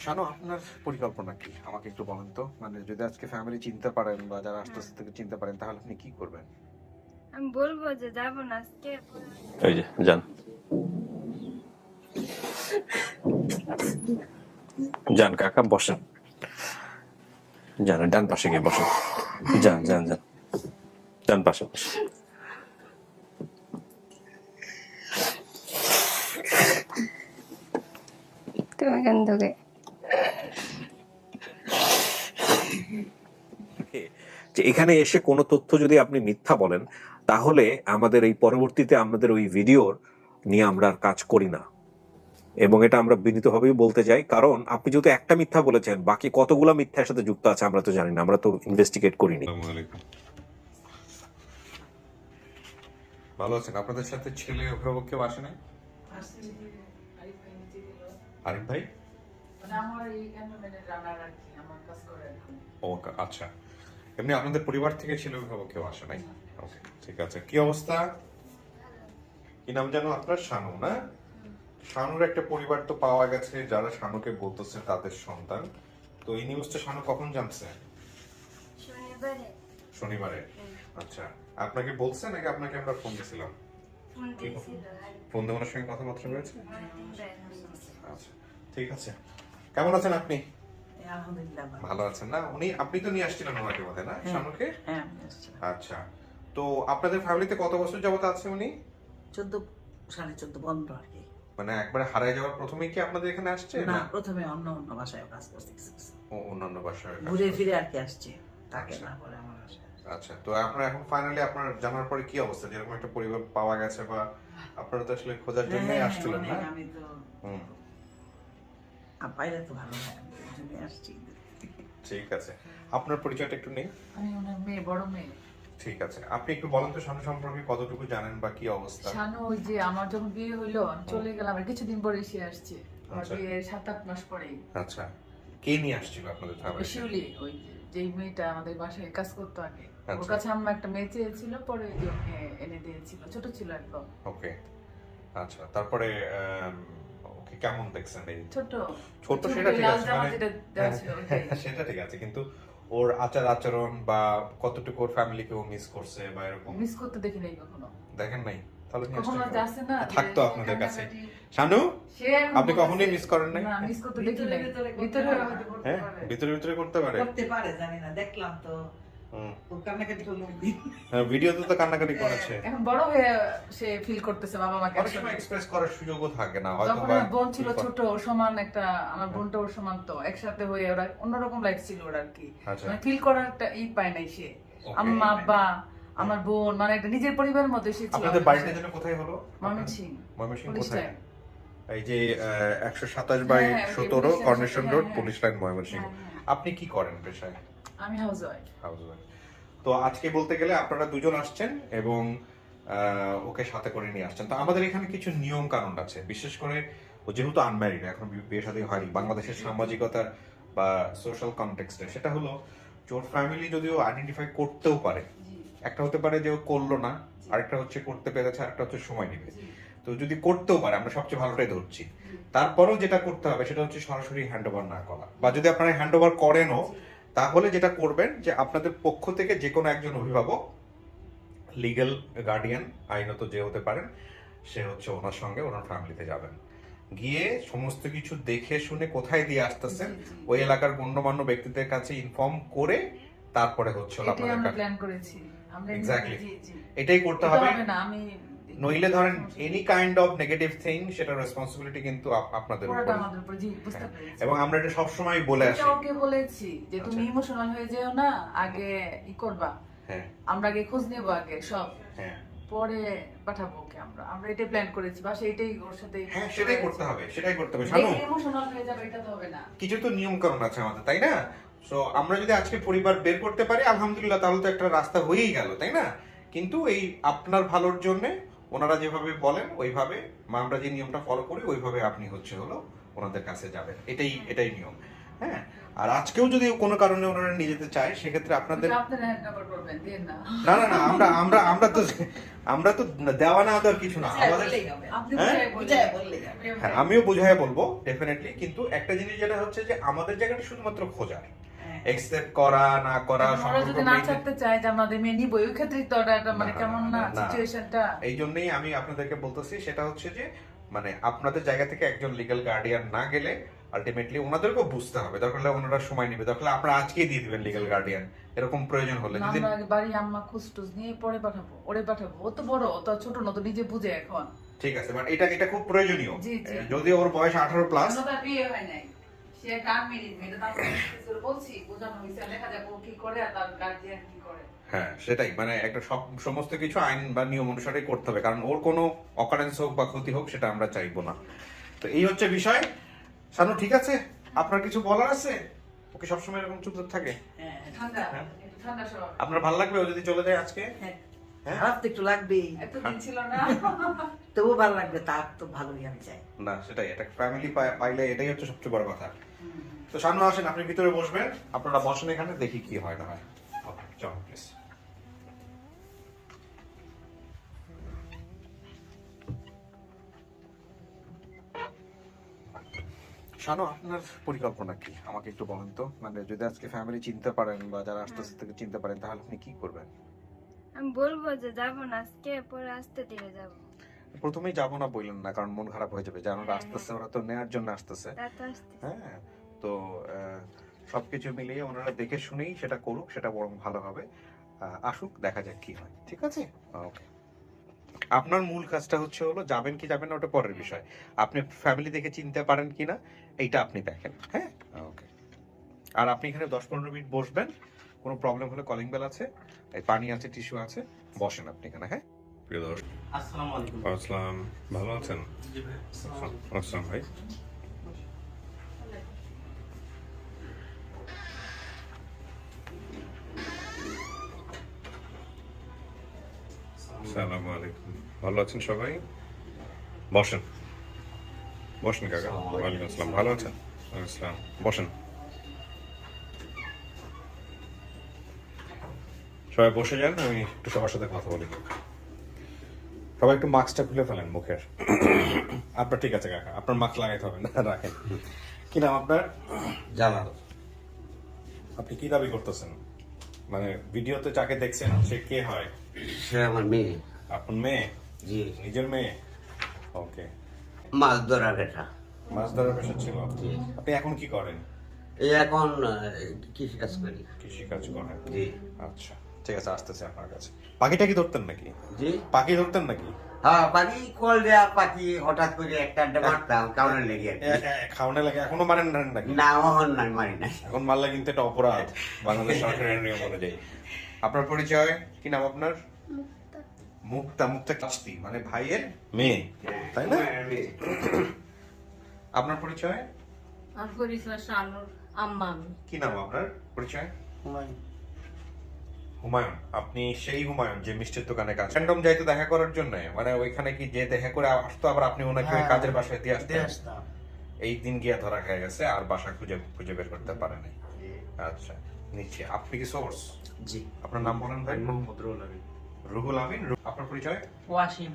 শানু, আপনার পরিকল্পনা কি আমাকে একটু বলেন তো। মানে যদি আজকে ফ্যামিলি চিনতে পারেন বা যারা আসতেছে থেকে চিনতে পারেন, তাহলে আপনি কি করবেন? আমি বলবো যে যাবো না আজকে। এই যে যান যান কাকা, বসেন। যান ডান পাশে গিয়ে বসেন। যান যান যান, ডান পাশে বসেন। তুমি কেন তোকে যে এখানে এসে কোনো তথ্য যদি আপনি মিথ্যা বলেন, তাহলে আমাদের এই পরবর্তীতে আমাদের ওই ভিডিওর নিয়ে আমরা আর কাজ করি না। এবং এটা আমরা বিনীতভাবেই বলতে চাই, কারণ আপনি যেহেতু একটা মিথ্যা বলেছেন, বাকি কতগুলো মিথ্যার সাথে যুক্ত আছে আমরা তো জানি না, আমরা তো ইনভেস্টিগেট করিনি। ভালো আছেন? আপনাদের সাথে ছেলে অভিভাবক কেউ আসে নাই? আরিফ ভাই? ও আচ্ছা, এমনি আপনাদের পরিবার থেকে ছেলে অভিভাবক কেউ আসে নাই? ওকে, ঠিক আছে। কি অবস্থা? কি নাম জানো আপনার? শানু না? শানুর একটা পরিবার তো পাওয়া গেছে, যারা শানুকে বলতেছে তাদের সন্তান। তো এই নিউজটা শানু কখন জানছে? শনিবারে। আচ্ছা, আপনাকে বলছে নাকি আপনাকে আমরা ফোন দিয়েছিলাম? ফোন দিয়ে ওনার সঙ্গে কথাবার্তা হয়েছে? আচ্ছা, ঠিক আছে। কেমন আছেন আপনি? ভালো আছেন না? আপনি তো নিয়ে আসছিলেন ওনাকে বোধহয়, না শানুকে? আচ্ছা, তো আপনাদের ফ্যামিলিতে কত বছর যাবত আছে উনি? 14.5 বন্ধ আর কি। মানে একবারে হারিয়ে যাওয়ার প্রথমেই কি আপনাদের এখানে আসছে? না, প্রথমে অন্য অন্য বাসায় কাজ করতে ও, অন্যান্য বাসায় ঘুরে ফিরে আর কি আসছে, তাকে না বলে আমার বাসায়। আচ্ছা, তো আপনার এখন ফাইনালি আপনার জানার পরে কি অবস্থা? যেরকম একটা পরিবার পাওয়া গেছে, বা আপনারা তো আসলে খোঁজার জন্যই আসছিলেন না? আমি তো পাইলে তো ভালো হয়, আমি এই জন্যই আসছি। ঠিক আছে, আপনার পরিচয়টা একটু নেই। আমি ওনার মেয়ে, বড় মেয়ে। ঠিক আছে, আপনি একটু বলেন তো শানু সম্পর্কে কতটুকু জানেন বা কি অবস্থা? শানু ওই যে আমার যখন বিয়ে হইলো আমি চলে গেলাম, আর কিছুদিন পরে এসে আসছে। আমার আচ্ছা। বিয়ের 7-8 মাস পরেই। আচ্ছা, কে নিয়ে আসছিল আপনাদের ফ্যামিলিতে? শিউলি, ওই যেই মেয়েটা আমাদের বাসায় কাজ করতো আগে, ওর আচ্ছা। কাছে আম্মা একটা মেয়ে চেয়েছিল, পরে ওই যে ওকে এনে দিয়েছিল, ছোট ছিল একদম। ওকে, আচ্ছা। তারপরে ওকে কেমন দেখছেন? এই ছোট ছোট সেটা ঠিক লাল আছে, জামা মানে যেটা দেওয়া ছিল ওইটাই। সেটা ঠিক আছে, কিন্তু ওর আচার আচরণ বা কতটুকু ওর ফ্যামিলিকে ও মিস করছে বা এরকম মিস করতে দেখি নাই কখনো। দেখেন নাই? তাহলে নিয়ে কখনো আসছেন যাচ্ছে না কেন? যে থাকতো সে আপনাদের কাছে। কান্নাকাটি- শানু, সে এখন আপনি বলতেছে- কখনোই মিস করেন নাই? না, মিস করতে দেখি নাই। ভিতরে ভিতরে হয়তো করতে হ্যাঁ, পারে। ভিতরে ভিতরে করতে পারে। করতে পারে জানি না, দেখলাম তো ও কান্নাকাটি করলো একদিন। হ্যাঁ, ভিডিওতে তো কান্নাকাটি করেছে। এখন বড় হয়ে সে ফিল করতেছে বাবা মাকে অনেক সময় এক্সপ্রেস করার সুযোগও থাকে না হয়তো, যখন বা আমার বোন ছিল ছোট, ওর সমান একটা, আমার বোনটা ওর সমান, তো একসাথে হয়ে ওরা অন্যরকম লাইফ ছিল ওর আর কি। আচ্ছা। মানে ফিল করার একটা পায় নাই সে। আম্মা আব্বা, আমার বোন, মানে একটা নিজের পরিবারের মতো সে ছিল। আপনাদের বাড়িটা যেন কোথায় হলো? ময়মনসিংহ। ময়মনসিংহ পুলিশ কোথায়? লাইন। এই যে 127/17 হ্যাঁ, পুলিশ কর্নেশন লাইন, রোড, হ্যাঁ, পুলিশ লাইন, ময়মনসিংহ। হ্যাঁ। আপনি কি করেন পেশায়? আমি হাউস ওয়াইফ। হাউসওয়াইফ। তো আজকে বলতে গেলে আপনারা দুজন আসছেন এবং ওকে সাথে করে নিয়ে আসছেন। তো আমাদের এখানে কিছু নিয়ম কানুন আছে, বিশেষ করে ও যেহেতু আনম্যারিড, এখন বিয়ে শাদী হয়নি, বাংলাদেশের সামাজিকতার বা সোশ্যাল কনটেক্সটে সেটা হলো যে ওর ফ্যামিলি যদিও আইডেন্টিফাই করতেও পারে, একটা হতে পারে যে ও করলো না, আরেকটা হচ্ছে করতে পেরেছে, আরেকটা হচ্ছে সময় নেবে। তো যদি করতেও পারে, আমরা সবচেয়ে ভালোটাই ধরছি, তারপরেও যেটা করতে হবে সেটা হচ্ছে সরাসরি হ্যান্ড ওভার না করা, বা যদি আপনারা হ্যান্ড ওভার করেনও, তাহলে যেটা করবেন যে আপনাদের পক্ষ থেকে যে কোনো একজন অভিভাবক, লিগ্যাল গার্ডিয়ান আইনত যে হতে পারেন, সে হচ্ছে ওনার সঙ্গে ওনার ফ্যামিলিতে যাবেন, গিয়ে সমস্ত কিছু দেখে শুনে কোথায় দিয়ে আসতেছেন ওই এলাকার গণ্যমান্য ব্যক্তিদের কাছে ইনফর্ম করে তারপরে হচ্ছে এটাই আপনাদের আমরা কাছে। প্ল্যান করেছি। আমরা Exactly. জি, জি। এটাই করতে এটা হবে। না, আমি নইলে ধরেন any kind of negative thing, সেটা রেসপন্সিবিলিটি কিন্তু আপনাদের পুরোটা উপর। আমাদের উপর, জি, বুঝতে পেরেছি। এবং আমরা এটা সবসময় বলে আসি। এটা ওকে বলেছি যে তুমি আচ্ছা। ইমোশনাল হয়ে যেও না, আগে ই করবা, হ্যাঁ আমরা আগে খোঁজ নেব আগে সব, হ্যাঁ পরে পাঠাবো ওকে। আমরা এটাই প্ল্যান করেছি, বাসা এটাই ওর সাথে। হ্যাঁ, সেটাই করতে হবে, সেটাই করতে হবে। শানু, ইমোশনাল হয়ে যাবে এটা তো হবে না। কিছু তো নিয়ম কানুন আছে আমাদের, তাই না? সো আমরা যদি আজকে পরিবার বের করতে পারি আলহামদুলিল্লাহ, তাহলে তো একটা রাস্তা হয়েই গেল, তাই না? কিন্তু এই আপনার ভালোর জন্য ওনারা যেভাবে বলেন ওইভাবে, আমরা যে নিয়মটা ফলো করি ওইভাবে আপনি হলো ওনাদের কাছে যাবেন, এটাই নিয়ম। হ্যাঁ, আর আজকেও যদি কোনো কারণে ওনারা নিয়ে যেতে চায় সেক্ষেত্রে আপনাদের আপনারা হ্যান্ড ওভার করবেন, দিন না। না না না আমরা তো দেওয়া না দেওয়ার কিছু না আমাদের বললেই হবে। আপনি হ্যাঁ? বুঝাই বললেন। বললেই হবে। হ্যাঁ আমিও বুঝাই বলবো ডেফিনেটলি, কিন্তু একটা জিনিস যেটা হচ্ছে যে আমাদের জায়গাটা শুধুমাত্র খোঁজার, হ্যাঁ। একসেপ্ট করা না করা ওরা সম্পর্ক যদি না maintain- ছাড়তে চায় যে আমাদের মেয়ে নিবো, ওই ক্ষেত্রেই তো ওটা একটা মানে না, কেমন না, না না। সিচুয়েশনটা। এই জন্যই আমি আপনাদেরকে বলতেছি, সেটা হচ্ছে যে মানে আপনাদের জায়গা থেকে একজন লিগ্যাল গার্ডিয়ান না গেলে আলটিমেটলি ওনাদেরকেও বুঝতে হবে, দরকার হলে ওনারা সময় নেবে, দরকার হলে আপনারা আজকেই দিয়ে দিবেন লিগ্যাল গার্ডিয়ান, এরকম প্রয়োজন হলে যদি আমরা আগে বাড়ি আম্মা খুঁজটুজ নিয়ে পরে পাঠাবো, ওরে পাঠাবো। ও তো বড়, ও তো আর ছোট না, তো নিজে বুঝে এখন। ঠিক আছে, বাট এটা খুব প্রয়োজনীয়। জি, জি। যদি ওর বয়স 18 প্লাস, এখনো তার বিয়ে হয় নাই, সে একটা আনমেরিড মেয়ে, এটা তারপর কিছু বলছি, বোঝানো হয়েছে, দেখা যাক ও কি করে আর তার গার্জিয়ান কি করে। হ্যাঁ সেটাই, মানে একটা সমস্ত কিছু আইন বা নিয়ম অনুসারে করতে হবে, কারণ ওর কোনো অকারেন্স হোক বা ক্ষতি হোক সেটা আমরা চাইবো না। তো এই হচ্ছে বিষয়। শানু ঠিক আছে, আপনার কিছু বলার আছে? ওকে সবসময় এরকম চুপচাপ থাকে? হ্যাঁ। ঠান্ডা, হ্যাঁ। একটু ঠান্ডা স্বভাব। আপনার ভালো লাগবে ও যদি চলে যায় আজকে? হ্যাঁ। হ্যাঁ? খারাপ তো একটু লাগবেই, এতদিন ছিল না। তবুও ভালো লাগবে, তার তো ভালোই আমি চাই। না সেটাই, একটা ফ্যামিলি পাইলে এটাই হচ্ছে সবচেয়ে বড় কথা। তো শানু আসেন, আপনি ভিতরে বসবেন, আপনারা বসেন এখানে, দেখি কি হয় না হয়। ওকে চলো প্লিজ। শানু আপনার পরিকল্পনা কি আমাকে একটু বলেন তো, মানে যদি আজকে ফ্যামিলি চিনতে পারেন বা যারা আস্তে আস্তে থেকে চিনতে পারেন তাহলে আপনি কি করবেন? আমি বলবো যে যাবো না আজকে, পরে আস্তে ধীরে যাবো। প্রথমেই যাবো না বললেন না, কারণ মন খারাপ হয়ে যাবে, জানো হ্যাঁ, আস্তে আস্তে ওরা তো নেয়ার জন্য আসতেছে। তা তো আসতেছে। হ্যাঁ, তো সবকিছু মিলিয়ে ওনারা দেখে শুনেই সেটা করুক, সেটা বরং ভালো হবে। আসুক, দেখা যাক কি হয়, ঠিক আছে? ওকে। আপনার মূল কাজটা হচ্ছে হলো যাবেন কি যাবেন না ওটা পরের বিষয়, আপনি ফ্যামিলি দেখে চিনতে পারেন কিনা এইটা আপনি দেখেন। হ্যাঁ ওকে। আর আপনি এখানে 10-15 মিনিট বসবেন, কোনো প্রবলেম হলে কলিং বেল আছে, এই পানি আছে, টিস্যু আছে, বসেন আপনি এখানে। হ্যাঁ প্রিয় দর্শক, আসসালামু আলাইকুম। আসসালাম, ভালো আছেন? জি ভাই, আসসালামু আলাইকুম। আসসালাম ভাই। আসসালামু আলাইকুম, ভালো আছেন সবাই? বসেন বসেন কাকা। ওয়ালাইকুম আসসালাম, ভালো আছেন? আসসালাম, বসেন। সবাই বসে যান, আমি একটু সবার সাথে কথা বলি। সবাই একটু মাস্কটা খুলে ফেলেন মুখের। আপনার ঠিক আছে কাকা, আপনার মাস্ক লাগাইতে হবে না, রাখেন। কি নাম আপনার? জালাল। আপনি কি দাবি করতেছেন? মানে ভিডিওতে যাকে দেখছেন সে কে হয়? সে আমার মেয়ে। আপনার মেয়ে? জি। নিজের মেয়ে? ওকে। মাছ ধরা বেটা। মাছ ধরার পেশা ছিল? জি। আপনি এখন কি করেন? এই এখন কৃষি কাজ করি। কৃষি কাজ করেন? জি। আচ্ছা ঠিক আছে, আসতেছে আপনার কাছে। পাখিটা কি ধরতেন নাকি? জি। পাখি ধরতেন নাকি? হ্যাঁ, পাখি কল দেয়া পাখি হঠাৎ করে একটা আড্ডা মারতাম কাউনে লেগে আর কি। খাওয়ানো লাগে এখনো মারেন না নাকি? না, ওহন নাই, মারি নাই। এখন মারলে কিন্তু এটা অপরাধ বাংলাদেশ সরকারের নিয়ম অনুযায়ী। আপনার পরিচয় কি নাম আপনার? মুক্তা। মুক্তা কিস্তি মানে ভাইয়ের মেয়ে, তাই না? আপনার পরিচয় আর পরিচয় শানুর আম্মা আমি। কি নাম আপনার পরিচয়? হুমায়ুন। আপনি সেই হুমায়ুন যে মিষ্টির দোকানে কাজ র্যান্ডম যাইতো দেখা করার জন্য, মানে ওইখানে কি যে দেখা করে আসতো আবার আপনি ওনাকে ওই কাজের বাসায় দিয়ে আসতেন? এই দিন গিয়া ধরা খেয়ে গেছে আর বাসা খুঁজে বের করতে পারে নাই। আচ্ছা নিচ্ছি। আপনি কি সোর্স? জি। আপনার নাম বলেন ভাই। মোহাম্মদ রুহুল আমিন। রুহুল আমিন। আপনার পরিচয়? ওয়াসিম।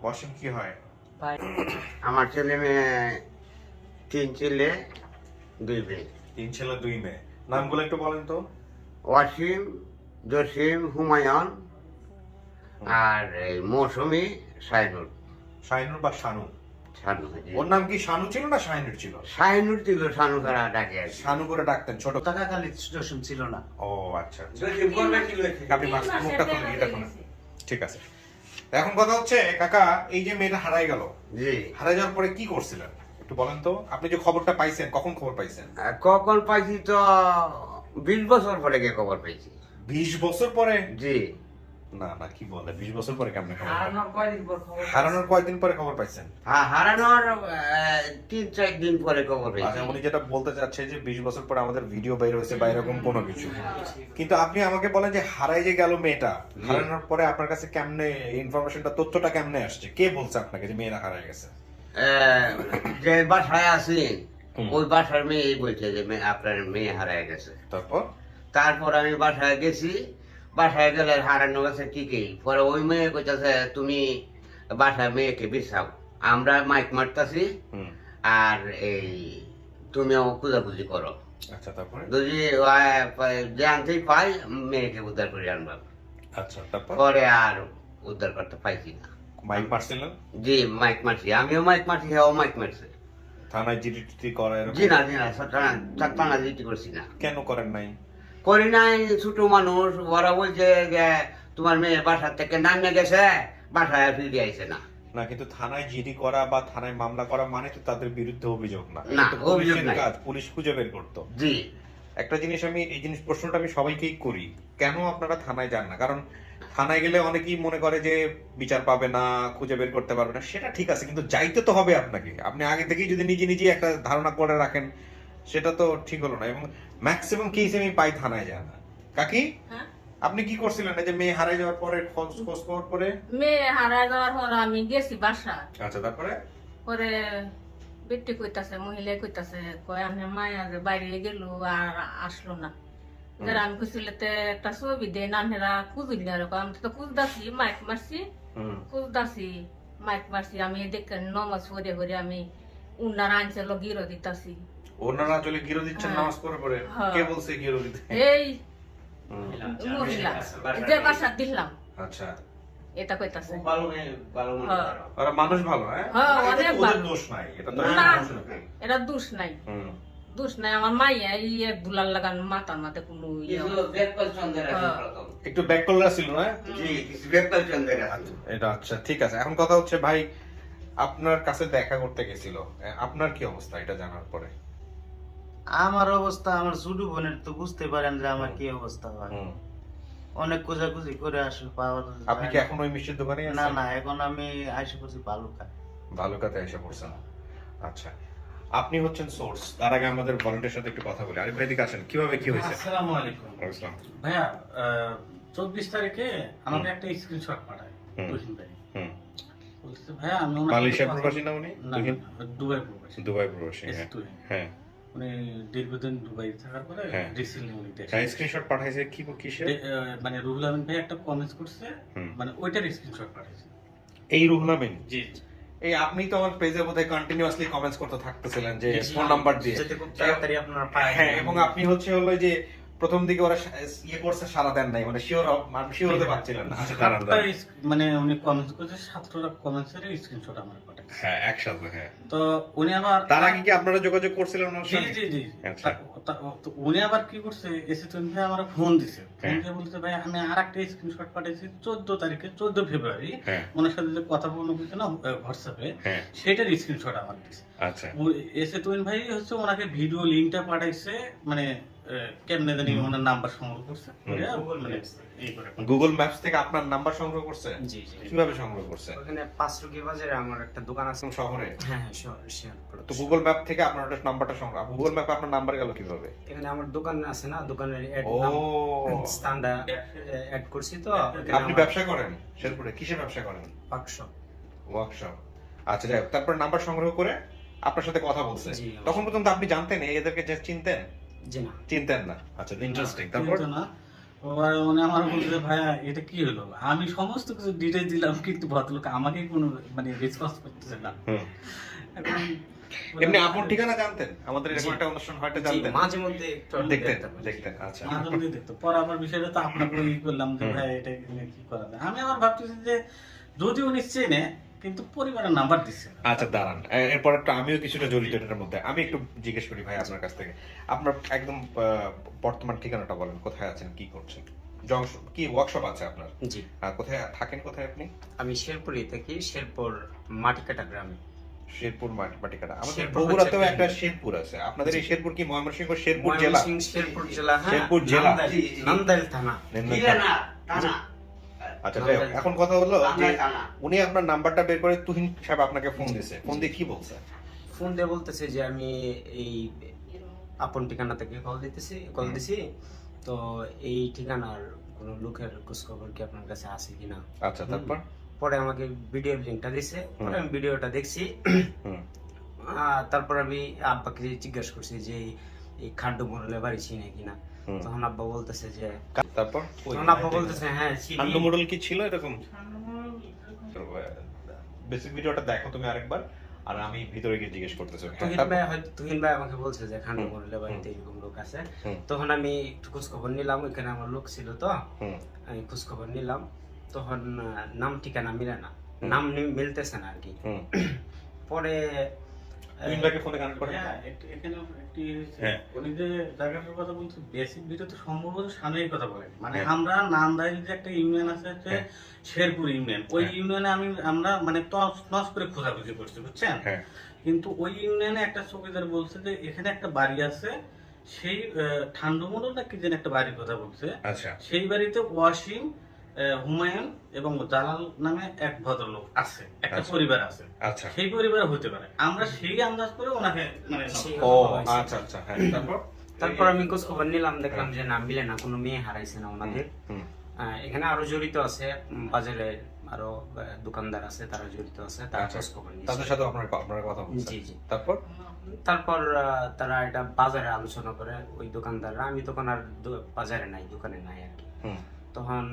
ওয়াসিম কি হয়? ভাই আমার ছেলে মেয়ে 3 ছেলে 2 মেয়ে। 3 ছেলে 2 মেয়ে। নামগুলো একটু বলেন তো। ওয়াসিম, জসিম, হুমায়ুন আর এই মৌসুমী, শাহিনুর। শাহিনুর বা শানু? শানু। ওর নাম কি শানু ছিল না শাহিনুর ছিল? শাহিনুর ছিল, শানু তারা ডাকে আর কি। শানু করে ডাকতেন ছোট? টাকাকালী জসিম ছিল না। ও আচ্ছা আচ্ছা। জসিম করবে কি লইছে? আপনি মুখটা খুলে এটা খুলে। ঠিক আছে, এখন কথা হচ্ছে কাকা, এই যে মেয়েটা হারাই গেল, জি। হারাই যাওয়ার পরে কি করছিলেন একটু বলেন তো। আপনি যে খবরটা পাইছেন, কখন খবর পাইছেন? কখন পাইছি তো 20 বছর পরে গিয়ে খবর পেয়েছি। 20 বছর পরে? জি। না না, কি বলে 20 বছর পরে কেমনে খবর পাইছেন? হারানোর কয়দিন পর খবর পাইছি। হারানোর কয়দিন পরে খবর পাইছেন? হারানোর 3-4 দিন পরে খবর পেয়েছি। আচ্ছা, উনি যেটা বলতে চাচ্ছে যে 20 বছর পরে আমাদের ভিডিও বের হয়েছে বা এরকম কোনো কিছু, কিন্তু আপনি আমাকে বলেন যে হারাই যে গেল মেয়েটা, হারানোর পরে আপনার কাছে কেমনে ইনফরমেশনটা, তথ্যটা কেমনে আসছে? কে বলছে আপনাকে যে মেয়েরা হারাই গেছে? যে বাসায় আছি হুম। ওই বাসার মেয়ে বলছে যে আপনার মেয়ে হারায় গেছে। তারপর আমি বাসায় গেছি, বাসায় গেলে হারানো গেছে ঠিকই। পরে ওই মেয়ে কইতাছে তুমি বাসায় মেয়েকে বিছাও, আমরা মাইক মারতাছি হুম। আর এই তুমিও খুঁজাখুঁজি করো, আচ্ছা তারপরে যদি জানতেই পাই মেয়েকে উদ্ধার করে আনবা। আচ্ছা তারপর পরে আর উদ্ধার করতে পাইছি না। মাইক মারছিলেন, জি মাইক মারছি, আমিও মাইক মারছি, হেও মাইক মারছে। থানায় জিডি টিডি করা এরকম? জি না টানা জিটি করছি না, কেন করেন নাই? করি নাই। ছোট মানুষ, ওরা বলছে যে তোমার মেয়ে বাসার থেকে নামিয়ে গেছে, বাসায় ফিরে আইছে না। না, কিন্তু থানায় জিডি করা বা থানায় মামলা করা মানে তো তাদের বিরুদ্ধে অভিযোগ না, না, এটা তো অভিযোগ পুলিশের নাই। কাজ, পুলিশ খুঁজে বের করতো। জি একটা জিনিস এই জিনিস প্রশ্নটা আমি সবাইকেই করি, কেন আপনারা থানায় যান না? কারণ থানায় গেলে অনেকেই মনে করে যে বিচার পাবে না, খুঁজে বের করতে পারবে না, সেটা ঠিক আছে, কিন্তু যাইতে তো হবে আপনাকে। আপনি আগে থেকেই যদি নিজে নিজে একটা ধারণা করে রাখেন, সেটা তো ঠিক হলো না। এবং ম্যাক্সিমাম কেস আমি পাই থানায় যায় না। কাকি, হ্যাঁ? আপনি কি করছিলেন এই যে মেয়ে হারাই যাওয়ার পরে খোঁজ খবর পরে? মেয়ে হারা যাওয়ার পর আমি গেছি বাসা, আচ্ছা তারপরে পরে বেটি কইতাছে, মহিলা কইতাছে, কয় আমি মায়া যে বাইরে গেল আর আসলো না। যারা আমি খুঁজছিলতে একটা ছবি দেয় নানেরা খুঁজলি আর আমি তো খুঁজদাছি, মাইক মারছি, খুঁজদাছি মাইক মারছি। আমি দেখে নমাজ পড়ে পড়ে আমি উন্নার আনছিল গিরো দিতাছি। ওনারা চলে গিরো দিচ্ছেন হ্যাঁ। নামাজ পড়ে পড়ে? হ্যাঁ। কে বলছে গিরো দিতে? এই হুম। মহিলা যে বাসা দিলাম আচ্ছা, এটা কইতাছে। ভালো মেয়ে, ভালো মনে হ্যাঁ। করো। ওরা মানুষ ভালো, হ্যাঁ? হ্যাঁ, না, এটা অনেক তো ওদের ভালো। দোষ নাই, এটা তো না। দোষ নাই। এটা দোষ নাই, হুম। দোষ নাই। আমার মাইয়া এই এক দুলার লাগান মাথার মাথায় কোনো ইয়ে কিছু ব্যাককল চন্দ্রের আছে হ্যাঁ। প্রথম। একটু ব্যাক কলার ছিল না? জি, কিছু ব্যাককল চন্দ্রের আছে। এটা আচ্ছা ঠিক আছে। এখন কথা হচ্ছে ভাই, আপনার কাছে দেখা করতে গেছিল, আপনার কি অবস্থা এটা জানার পরে? আমার অবস্থা, আমার ছোট বোনের তো বুঝতে পারেন যে আমার কি অবস্থা হয়। হুম। অনেক খোঁজাখুঁজি করে আসে পাওয়া যায় আপনি কি এখন ওই মিষ্টির দোকানে না। আছেন? না, এখন আমি আইসে করছি বালুকা। ভালুকাতে এসে পড়ছেন। আচ্ছা, আপনি হচ্ছেন সোর্স। তার আগে আমাদের ভলান্টিয়ার সাথে একটু কথা বলি। আরিফ ভাই দিকে আসেন, কিভাবে কি হয়েছে? আসসালামু আলাইকুম আসসালাম। ভাইয়া, 24 তারিখে আমাকে একটা স্ক্রিনশট পাঠায় হুম। তুহিন ভাই। হুম। বলতেছে ভাইয়া আমি ওনার মালয়েশিয়া সাথে প্রবাসী না উনি? না, তুহিন? না, দুবাই প্রবাসী। দুবাই প্রবাসী, এস হ্যাঁ। তুহিন। হ্যাঁ উনি দীর্ঘদিন দুবাই থাকার পরে হ্যাঁ। রিসেন্টলি উনি দেশে হ্যাঁ, স্ক্রিনশট পাঠাইছে কি কিসে? মানে রুহুল আমিন ভাই একটা কমেন্টস করছে, হুম। মানে ওইটার স্ক্রিনশট পাঠাইছে। এই রুহুল আমিন? জি এই আপনি তো আমার পেজে বোধহয় কন্টিনিউয়াসলি কমেন্টস করতে থাকতেছিলেন যে ফোন নাম্বার দিয়ে। যাতে খুব তাড়াতাড়ি আপনারা পায়। হ্যাঁ, এবং আপনি হচ্ছে হলো যে প্রথম দিকে ওরা ইয়ে করছে, সারা দেন নাই, মানে শিওর হতে পারছিলেন না। আচ্ছা দাঁড়ান সাতটা দাঁড়ান। মানে উনি কমেন্টস করছে, 7টা কমেন্টসের স্ক্রিনশট আমার পাঠায়। হ্যাঁ, একসাথে, হ্যাঁ। তো উনি আবার তার আগে কি আপনারা যোগাযোগ করছিলেন ওনার জি সঙ্গে? জি জি আচ্ছা। তো উনি আবার কি করছে, এসে তুমি ভাই আমার ফোন দিছে, ফোন হ্যাঁ। দিয়ে বলছে ভাই আমি আর একটা স্ক্রিনশট পাঠিয়েছি 14 তারিখে, 14 ফেব্রুয়ারি হ্যাঁ। ওনার সাথে যে কথা বললো বলছে না হোয়াটসঅ্যাপে, হ্যাঁ। সেটার স্ক্রিনশট আমার দিছে। আচ্ছা। এসে তুমি ভাই হচ্ছে ওনাকে ভিডিও লিঙ্কটা পাঠাইছে, মানে কেমনে জানি ওনার নাম্বার সংগ্রহ করছে, মানে এই করে গুগল ম্যাপস থেকে আপনার নাম্বার সংগ্রহ করছে? জি জি। কিভাবে সংগ্রহ করছে? ওখানে পাঁচরুকি বাজারে আমার একটা দোকান আছে। কোন শহরে? হ্যাঁ হ্যাঁ, শেয়ারপুর। তো গুগল ম্যাপ থেকে আপনার ওটা নাম্বারটা সংগ্রহ, গুগল ম্যাপে আপনার নাম্বার গেল কিভাবে? এখানে আমার দোকান আছে না, দোকানের ও, স্থানটা অ্যাড করছি তো। আপনি ব্যবসা করেন শেরপুরে? কিসের ব্যবসা করেন? ওয়ার্কশপ। ওয়ার্কশপ। আচ্ছা, যাই হোক, তারপর নাম্বার সংগ্রহ করে আপনার সাথে কথা বলছে। জি। তখন পর্যন্ত আপনি জানতেন এদেরকে, যে চিনতেন? জি না। চিনতেন না? আচ্ছা, ইন্টারেস্টিং। তারপর? কিন্তু না, উনি আমার বলছে ভাইয়া এটা কি হলো, আমি সমস্ত কিছু ডিটেইলস দিলাম, কিন্তু ভদ্রলোক আমাকে কোনো মানে রেসপন্স করতেছে না। হুম। এখন এমনি আপন ঠিকানা জানতেন? আমাদের এরকম একটা অনুষ্ঠান হয়তো জি, জানতেন? মাঝে মধ্যে একটু দেখতেন। আচ্ছা। মাঝে মধ্যে দেখতো। পরে আবার বিষয়টা তো আপনাকে ই করলাম যে ভাই এটা নিয়ে কি করা যায়। আমি আবার ভাবতেছি যে যদি উনি চেনে, কিন্তু পরিবারের নাম্বার দিচ্ছে না। আচ্ছা দাঁড়ান, এরপর একটা আমিও কিছুটা জড়িত এটার মধ্যে। আমি একটু জিজ্ঞেস করি ভাই আপনার কাছ থেকে, আপনার একদম বর্তমান ঠিকানাটা বলেন, কোথায় আছেন, কি করছেন? জংশন কি ওয়ার্কশপ আছে আপনার? জি। আর কোথায় থাকেন, কোথায় আপনি? আমি শেরপুরে থাকি, শেরপুর মাটিকাটা গ্রামে। শেরপুর মাটিকাটা। আমাদের শেরপুর বগুড়াতেও হচ্ছে একটা শেরপুর আছে। আপনাদের এই শেরপুর কি ময়মনসিংহ শেরপুর জেলা? ময়মনসিংহ শেরপুর জেলা, হ্যাঁ। শেরপুর জেলা। নান্দাইল থানা। আচ্ছা, যাই হোক, এখন কথা হলো যে টানা। উনি আপনার নাম্বারটা বের করে তুহিন সাহেব আপনাকে ফোন দিছে। ফোন দিয়ে কি বলছে? ফোন দিয়ে বলতেছে যে আমি এই আপন ঠিকানা থেকে কল দিছি, তো এই ঠিকানার কোনো লোকের খোঁজখবর কি আপনার কাছে আছে কিনা। আচ্ছা, তারপর? পরে আমাকে ভিডিও লিঙ্কটা দিছে, পরে আমি ভিডিওটা দেখছি। হুম। তারপর আমি আব্বাকে জিজ্ঞাসা করছি যে এই খান্ডু মোড়লের বাড়ি চিনে কিনা। তখন আব্বা বলতেছে যে, তারপর তখন আব্বা বলতেছে হ্যাঁ চিনি। খান্ডু মডেল কি ছিল এরকম? বেসিক ভিডিওটা দেখো তুমি আরেকবার, আর আমি ভিতরে গিয়ে জিজ্ঞেস করতেছি। তুহিন ভাই আমাকে বলছে যে খান্ডু মোড়লের বাড়িতে এরকম লোক আছে। তখন আমি একটু খোঁজ খবর নিলাম, ওইখানে আমার লোক ছিল তো আমি খোঁজ খবর নিলাম। তখন নাম ঠিকানা মিলে না, নাম মিলতেছে না আর কি। পরে তুহিন ভাইকে ফোনে কানেক্ট করে। হ্যাঁ, এখানে একটি উনি যে জায়গাটার কথা বলছে, বেসিক ভিডিওতে সম্ভবত সামনের কথা বলেন। মানে আমরা নান্দাইল যে একটা ইউনিয়ন আছে হচ্ছে শেরপুর ইউনিয়ন, ওই ইউনিয়নে আমরা মানে তস করে খোঁজাখুঁজি করছি, বুঝছেন। কিন্তু ওই ইউনিয়নে একটা চৌকিদার বলছে যে এখানে একটা বাড়ি আছে, সেই ঠান্ডুমোড়ল না কি যেন একটা বাড়ির কথা বলছে। সেই বাড়িতে ওয়াসিম, হুমায়ুন এবং জালাল নামে এক ভদ্রলোক আছে, একটা পরিবার আছে। সেই পরিবার হতে পারে, আমরা সেই আন্দাজ করে ওনাকে মানে তারপর আমি খোঁজ খবর নিলাম, দেখলাম যে নাম মিলে না, কোনো মেয়ে হারাইছে না ওনাদের। এখানে আরো জড়িত আছে, বাজারে আরো দোকানদার আছে, তারা জড়িত আছে, তারা খোঁজ খবর নিয়েছে, তাদের সাথে আপনার কথা বলছেন। জি জি। তারপর তারা এটা বাজারে আলোচনা করে, ওই দোকানদাররা। আমি তখন আর বাজারে নাই, দোকানে নাই আর কি। তখন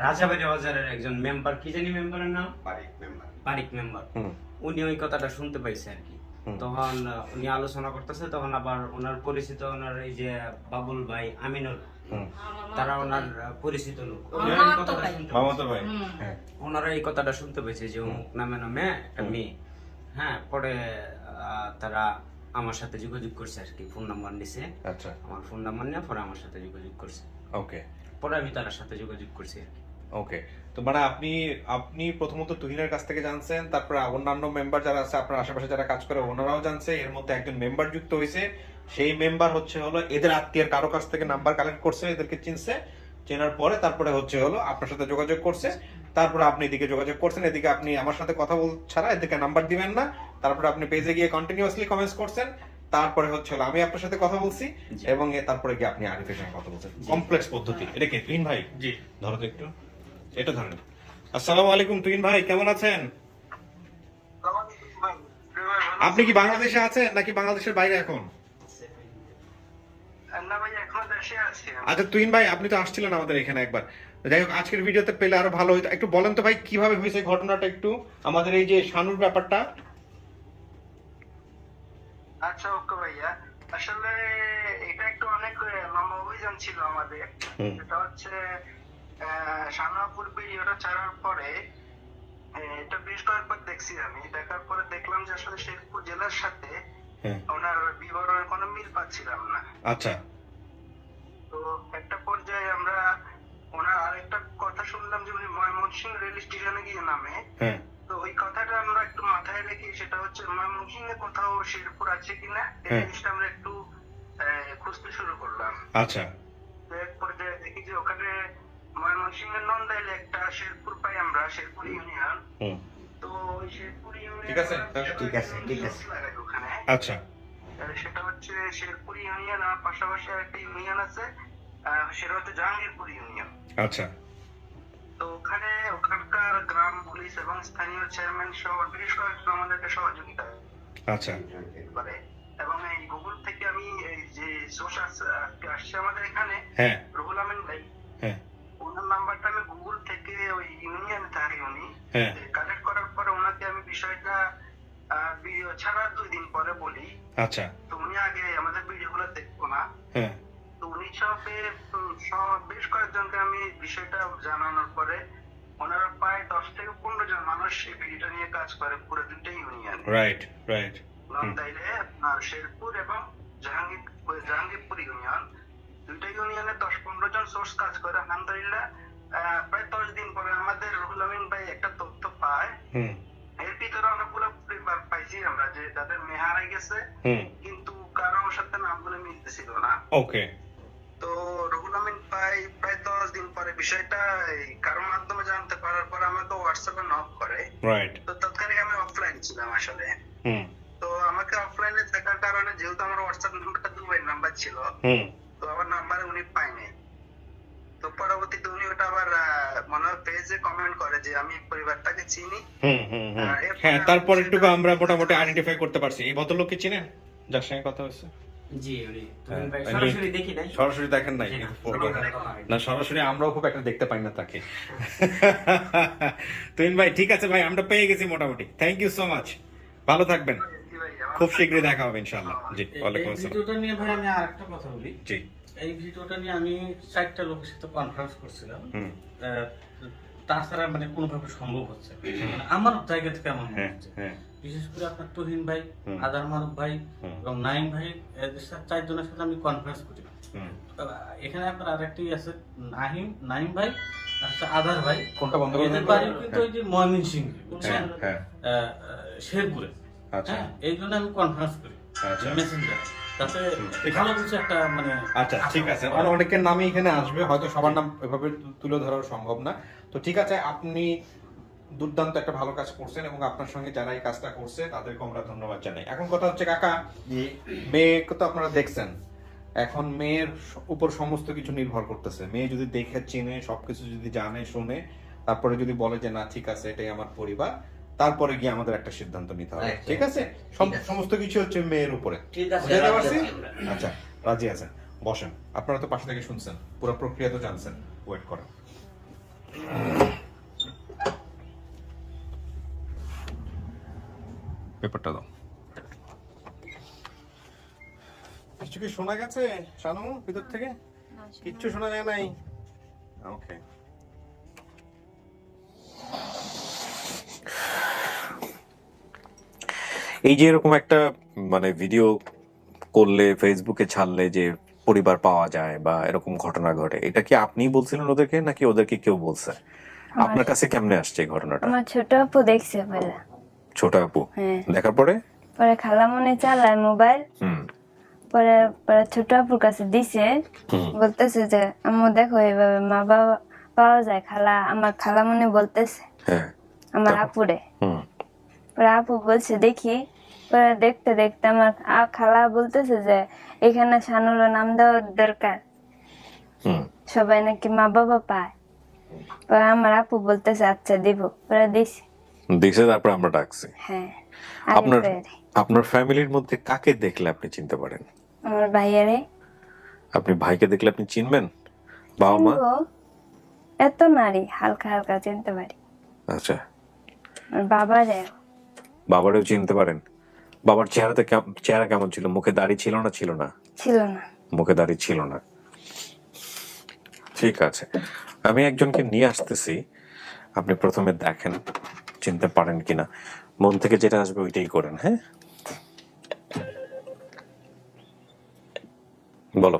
রাজাবাড়ি বাজারের একজন মেম্বার, কি জানি মেম্বারের নাম, পারিক মেম্বার, উনি ওই কথাটা শুনতে পাইছে আর কি। তখন উনি আলোচনা করতেছে, তখন আবার ওনার পরিচিত, ওনার এই যে বাবুল ভাই, আমিনুল, তারা ওনার পরিচিত লোক, ওনারা এই কথাটা শুনতে পেয়েছে যে অমুক নামে নামে একটা মেয়ে। হ্যাঁ, পরে তারা আমার সাথে যোগাযোগ করছে আর কি, ফোন নাম্বার নিছে। আমার ফোন নাম্বার নিয়ে পরে আমার সাথে যোগাযোগ করছে। পরে আমি তার সাথে যোগাযোগ করছি আর কি। তো মানে আপনি প্রথমত তুহিনের কাছ থেকে জানছেন, তারপরে অন্যান্য মেম্বার যারা আছে আপনার আশেপাশে যারা কাজ করে ওনারাও জানছে, এর মধ্যে একজন মেম্বার যুক্ত হয়েছে। সেই মেম্বার হলো এদের আত্মীয়ের কারো কাছ থেকে নাম্বার কালেক্ট করছে, এদেরকে চিনছে, চেনার পরে তারপরে আপনার সাথে যোগাযোগ করছে। তারপরে আপনি এদিকে যোগাযোগ করছেন, এদিকে আপনি আমার সাথে কথা ছাড়া এদিকে নাম্বার দিবেন না। তারপরে আপনি পেজে গিয়ে কন্টিনিউয়াসলি কমেন্টস করছেন। তারপরে আমি আপনার সাথে কথা বলছি, এবং তারপরে গিয়ে আপনি আরিফের সঙ্গে কথা বলছেন। কমপ্লেক্স পদ্ধতি। এটা কি তুহিন ভাই? জি, ধরো তো একটু, এটা ধরেন। আসসালামু আলাইকুম তুহিন ভাই, কেমন আছেন? আপনি কি বাংলাদেশে আছেন নাকি বাংলাদেশের বাইরে এখন? আচ্ছা তুহিন ভাই, আপনি তো আসছিলেন আমাদের এখানে একবার। যাই হোক, আজকের ভিডিওতে পেলে আরো ভালো হইতো। একটু বলেন তো ভাই, কিভাবে হয়েছে ঘটনাটা, একটু আমাদের এই যে শানুর ব্যাপারটা। আচ্ছা ওকে ভাইয়া, আসলে এটা একটু অনেক লম্বা অভিযান ছিল আমাদের। এটা হচ্ছে শানুপুর ভিডিওটা ছাড়ার পরে এটা বেশ কয়েকবার দেখছি আমি। দেখার পরে দেখলাম যে আসলে শেরপুর জেলার সাথে ওনার বিবরণের কোনো মিল পাচ্ছিলাম না। আচ্ছা। তো একটা পর্যায়ে আমরা ওনার আরেকটা কথা শুনলাম যে উনি ময়মনসিংহ রেল স্টেশনে গিয়ে নামে। তো ওই কথাটা আমরা একটু মাথায় রেখে, সেটা হচ্ছে ময়মনসিংহে কোথাও শেরপুর আছে কিনা এই জিনিসটা আমরা একটু খুঁজতে শুরু করলাম। আচ্ছা। তো এক পর্যায়ে দেখি যে ওখানে ময়মনসিংহের নন্দাইলে একটা শেরপুর পাই আমরা, শেরপুর ইউনিয়ন। তো ওই শেরপুর ইউনিয়ন ওখানে। আচ্ছা। সেটা হচ্ছে শেরপুর ইউনিয়ন, আর পাশাপাশি একটা ইউনিয়ন আছে, সেটা হচ্ছে জাহাঙ্গীরপুর ইউনিয়ন। আচ্ছা। তো ওখানকার গ্রাম পুলিশ এবং স্থানীয় চেয়ারম্যান সহ বেশ কয়েকজন আমাদেরকে সহযোগিতা করে। এবং এই গুগল থেকে আমি এই যে সোর্স আসছে আমাদের এখানে, রুহুল আমিন ভাই, ওনার নাম্বারটা আমি গুগল থেকে ওই ইউনিয়নে থাকে উনি কালেক্ট করার পরে ওনাকে আমি বিষয়টা ভিডিও ছাড়া 2 দিন পরে বলি। আচ্ছা। তো উনি আগে আমাদের ভিডিওগুলো দেখবো না। তো উনি বেশ কয়েকজনকে আমি বিষয়টা জানানোর পরে ওনারা প্রায় 10 থেকে 15 জন মানুষ এই ভিডিওটা নিয়ে কাজ করে পুরো 2টা ইউনিয়ন। রাইট। নন্দাইলে আপনার শেরপুর এবং জাহাঙ্গীরপুর ইউনিয়ন, 2টা ইউনিয়নে 10-15 জন সোর্স কাজ করে। আলহামদুলিল্লাহ প্রায় 10 দিন পরে আমাদের রুহুল আমিন ভাই একটা তথ্য পায়। এর ভিতরে অনেকগুলো পরিবার পাইছি আমরা যে তাদের মেয়ে হারাই গেছে, কিন্তু কারোর সাথে নামগুলো মিলতেছিল না। ওকে। তো রুহুল আমিন ভাই প্রায় 10 দিন পরে বিষয়টা কারোর মাধ্যমে জানতে পারার পর আমাকে হোয়াটসঅ্যাপে নক করে। তো তৎকালীন আমি অফলাইন ছিলাম আসলে। তো আমাকে অফলাইনে থাকার কারণে, যেহেতু আমার হোয়াটসঅ্যাপ নাম্বারটা দুবাইয়ের নাম্বার ছিল, তো আমার নাম্বারে উনি পায়নি। তো পরবর্তীতে উনি ওটা আবার মনে হয় পেজে কমেন্ট করে যে আমি পরিবারটাকে চিনি। হ্যাঁ, তারপর একটু আমরা মোটামুটি আইডেন্টিফাই করতে পারছি। এই ভদ্রলোককে চিনেন যার সঙ্গে কথা হয়েছে? জি উনি তুহিন ভাই সরাসরি দেখি নাই, সরাসরি দেখেন নাই? জি না, না, সরাসরি আমরাও খুব একটা দেখতে পাই না তাকে। তুহিন ভাই ঠিক আছে ভাই, আমরা পেয়ে গেছি মোটামুটি। থ্যাংক ইউ সো মাচ, ভালো থাকবেন, খুব শীঘ্রই দেখা হবে ইনশাআল্লাহ। জি, ওয়ালাইকুম এই আসসালাম। ভিডিওটা নিয়ে ভাই আমি আরেকটা কথা বলি। জি। এই ভিডিওটা নিয়ে আমি 4টা লোকের সাথে কনফারেন্স করছিলাম। তাছাড়া মানে কোনোভাবে সম্ভব হচ্ছে না। মানে আমার জায়গা থেকে আমার মনে হচ্ছে, বিশেষ করে আপনার তুহিন ভাই, আদার মারুফ ভাই এবং নাইম ভাই, এদের সাথে 4 জনের সাথে আমি কনফারেন্স করি। এখানে আপনার আরেকটি আছে নাইম ভাই, আচ্ছা আদার ভাই। কোনটা বন্ধ করে? এদের বাড়ি কিন্তু ওই যে ময়মনসিংহ, বুঝছেন, শেরপুরে। আচ্ছা, এই জন্য আমি কনফারেন্স করি মেসেঞ্জার, তাতে ভালো কিছু একটা মানে। আচ্ছা ঠিক আছে, অনেকের নামই এখানে আসবে, হয়তো সবার নাম এভাবে তুলে ধরা সম্ভব না। তো ঠিক আছে, আপনি দুর্দান্ত একটা ভালো কাজ করছেন এবং আপনার সঙ্গে যারা এই কাজটা করছে তাদেরকে আমরা ধন্যবাদ জানাই। এখন কথা হচ্ছে কাকা, মেয়েকে তো আপনারা দেখছেন, এখন মেয়ের উপর সমস্ত কিছু নির্ভর করতেছে। মেয়ে যদি দেখে চিনে, সবকিছু যদি জানে শুনে, তারপরে যদি বলে যে না ঠিক আছে এটাই আমার পরিবার, তারপরে গিয়ে আমাদের একটা সিদ্ধান্ত নিতে হবে। ঠিক আছে, সমস্ত কিছু হচ্ছে মেয়ের উপরে। আচ্ছা, রাজি আছেন? বসেন, আপনারা তো পাশে থেকে শুনছেন, পুরো প্রক্রিয়া তো জানছেন, ওয়েট করেন। পেপারটা দাও। কিছু কি শোনা গেছে শানু ভিতর থেকে? কিচ্ছু শোনা যায় নাই? ওকে। এই যে এরকম একটা মানে ভিডিও করলে ফেসবুকে ছাড়লে যে পরিবার পাওয়া যায় বা এরকম ঘটনা ঘটে, এটা কি আপনিই বলছিলেন ওদেরকে নাকি ওদেরকে কেউ বলছে? আপনার কাছে কেমনে আসছে এই ঘটনাটা? আমার ছোট আপু দেখছে পরে। ছোট আপু দেখার পরে পরে খালামণি চালায় মোবাইল, পরে পরে ছোট আপুর কাছে দিছে, বলতেছে যে আম্মু দেখো এইভাবে মা বাবা পাওয়া যায়। আমার খালামণি বলতেছে আমার আপুরে। পরে আপু বলছে দেখি, পরে দেখতে দেখতে আমার খালা বলতেছে যে এখানে শানুর নাম দেওয়ার দরকার, সবাই নাকি মা বাবা পায়। পরে আমার আপু বলতেছে আচ্ছা দিব, পরে দিছে, তারপর আমরা ডাকছি। হ্যাঁ। আপনার ফ্যামিলির মধ্যে কাকে দেখলে আপনি চিনতে পারেন? আমার ভাইয়ারে। আপনি ভাইকে দেখলে আপনি চিনবেন? বাবা মা? এত নারী হালকা হালকা চিনতে পারি। আচ্ছা, বাবারেও চিনতে পারেন? বাবার চেহারা কেমন ছিল? মুখে দাড়ি ছিল না? ছিল না? ছিল না, মুখে দাড়ি ছিল না। ঠিক আছে, আমি একজনকে নিয়ে আসতেছি, আপনি প্রথমে দেখেন চিনতে পারেন কিনা। মন থেকে যেটা আসবে ওইটাই করেন। হ্যাঁ, বলো।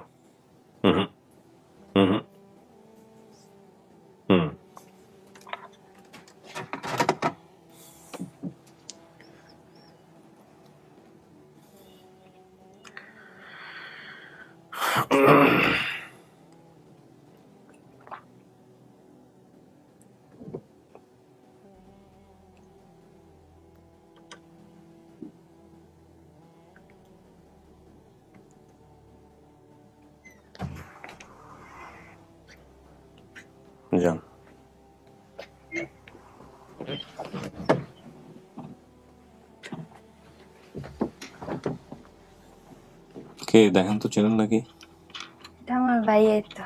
যান। কে দেখেন তো, চেনেন নাকি? আমার ভাইয়ের তো।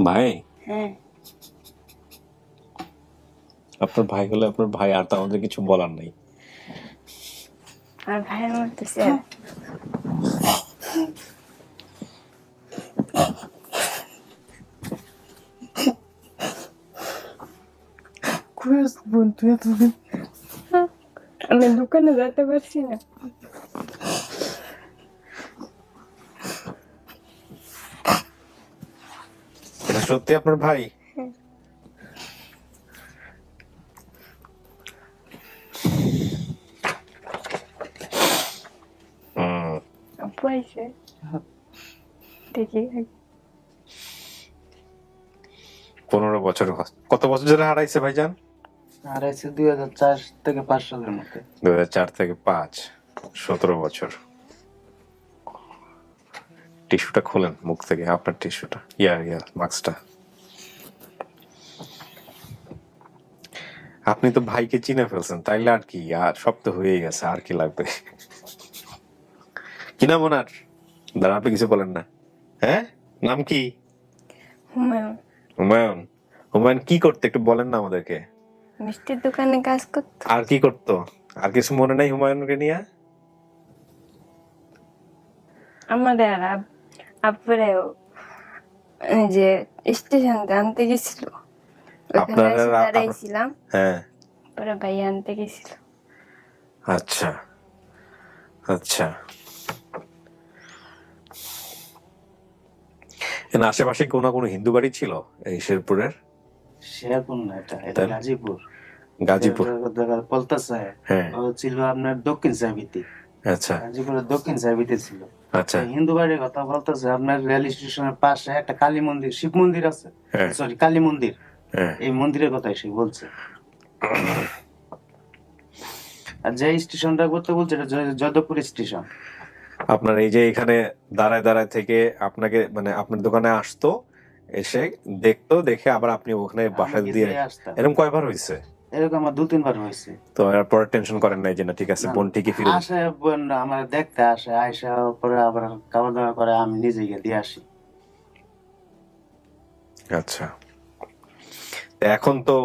ভাই? হ্যাঁ। আপনার ভাই হলে আপনার ভাই, আর তো আমাদের কিছু বলার নাই। আর ভাইয়ের মতো আমি দোকানে যেতে পারছি না। এটা সত্যি আপনার ভাই? দেখি 15 বছর। কত বছর ধরে হারাইছে ভাইজান? হারাইছে 2004 থেকে 5 সালের মধ্যে। 2004 থেকে 5, 17 বছর। টিস্যুটা খোলেন মুখ থেকে, আপনার টিস্যুটা, মাস্কটা। আপনি তো ভাইকে চিনে ফেলছেন, তাইলে আর কি, আর সব তো হয়ে গেছে, আর কি লাগবে? কি নাম ওনার? দাঁড়া, আপনি কিছু বলেন না। হ্যাঁ, নাম কি? হুমায়ুন। হুমায়ুন। হুমায়ুন কি করতে একটু বলেন না আমাদেরকে। মিষ্টির দোকানে কাজ করতো। আর কি করতো? আর কিছু মনে নাই হুমায়ুনকে নিয়ে? আমাদের আপুরে যে স্টেশন আনতে গেছিল, ওখানে আপনারা এসে দাঁড়াইছিলাম, হ্যাঁ। পরে ভাই আনতে গেছিল। আচ্ছা আচ্ছা। এখানে আশেপাশে কোনো হিন্দু বাড়ি ছিল এই শেরপুরের? শেরপুর না, এটা গাজীপুর। গাজীপুর বলতেছে হ্যাঁ। ও ছিল আপনার দক্ষিণ সাইবিতে। আচ্ছা গাজীপুরের দক্ষিণ সাইবিতে ছিল। আচ্ছা হিন্দু বাড়ির কথা বলতেছে আপনার রেল স্টেশনের পাশে একটা কালী মন্দির, শিব মন্দির আছে, হ্যাঁ। সরি কালী মন্দির, হ্যাঁ। এই মন্দিরের কথাই সে বলছে। আর যে স্টেশনটা করতে বলছে এটা যাদবপুর স্টেশন। আপনার এই যে এখানে দাঁড়ায় দাঁড়ায় থেকে আপনাকে মানে আপনার দোকানে আসতো, এসে দেখতো, দেখে আবার আপনি ওখানে বাসা দিয়ে এরকম কয়বার হয়েছে? এরকম আমার 2-3 বার হয়েছে। তো এরপর টেনশন করেন নাই যে না ঠিক আছে বোন ঠিকই ফিরে আসে, বোন আমার দেখতে আসে, আইসা পরে আবার খাওয়া দাওয়া করে, আমি নিজে গিয়ে দিয়ে আসি। আচ্ছা, এখন তো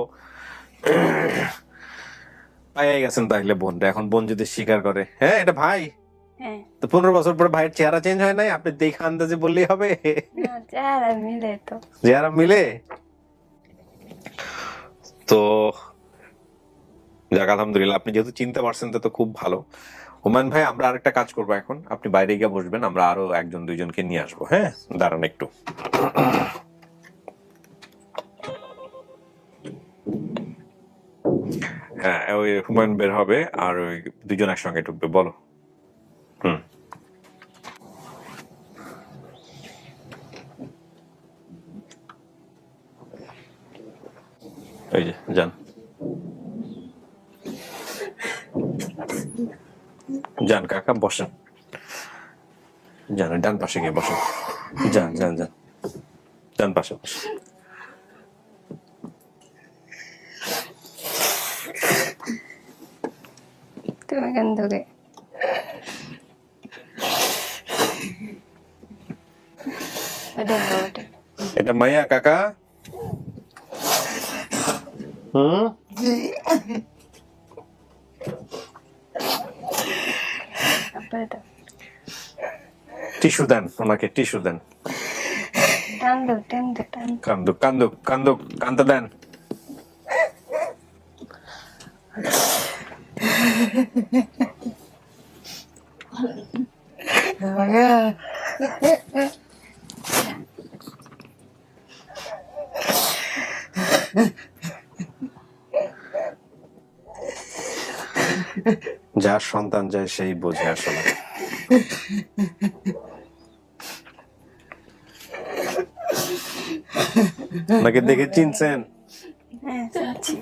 পাইয়া গেছেন তাহলে বোনটা। এখন বোন যদি স্বীকার করে হ্যাঁ এটা ভাই, হ্যাঁ, তো 15 বছর পরে ভাইয়ের চেহারা চেঞ্জ হয় নাই? আপনি দেখে আন্দাজে বললেই হবে? না চেহারা মিলে তো। চেহারা মিলে? তো যাক আলহামদুলিল্লাহ, আপনি যেহেতু চিনতে পারছেন তো খুব ভালো। হুমায়ুন ভাই, আমরা আরেকটা কাজ করবো, এখন আপনি বাইরে গিয়ে বসবেন, আমরা আরো 1-2জনকে নিয়ে আসবো। হ্যাঁ, দাঁড়ান একটু। হ্যাঁ, ওই হুমায়ুন বের হবে আর ওই 2জন একসঙ্গে ঢুকবে। বলো। এই যে যান যান কাকা, বসেন। যান ডান পাশে গিয়ে বসেন। যান যান যান, ডান পাশে বসেন। তুমি কেন ধরে? এটা মাইয়া কাকা? টিস্যু দেন ওনাকে, টিস্যু দেন। কান্দুক কান্দুক কান্দুক, কান্দতে দেন। যার সন্তান যায় সেই বোঝে আসলে। ওনাকে দেখে চিনছেন? হ্যাঁ, চিনছি।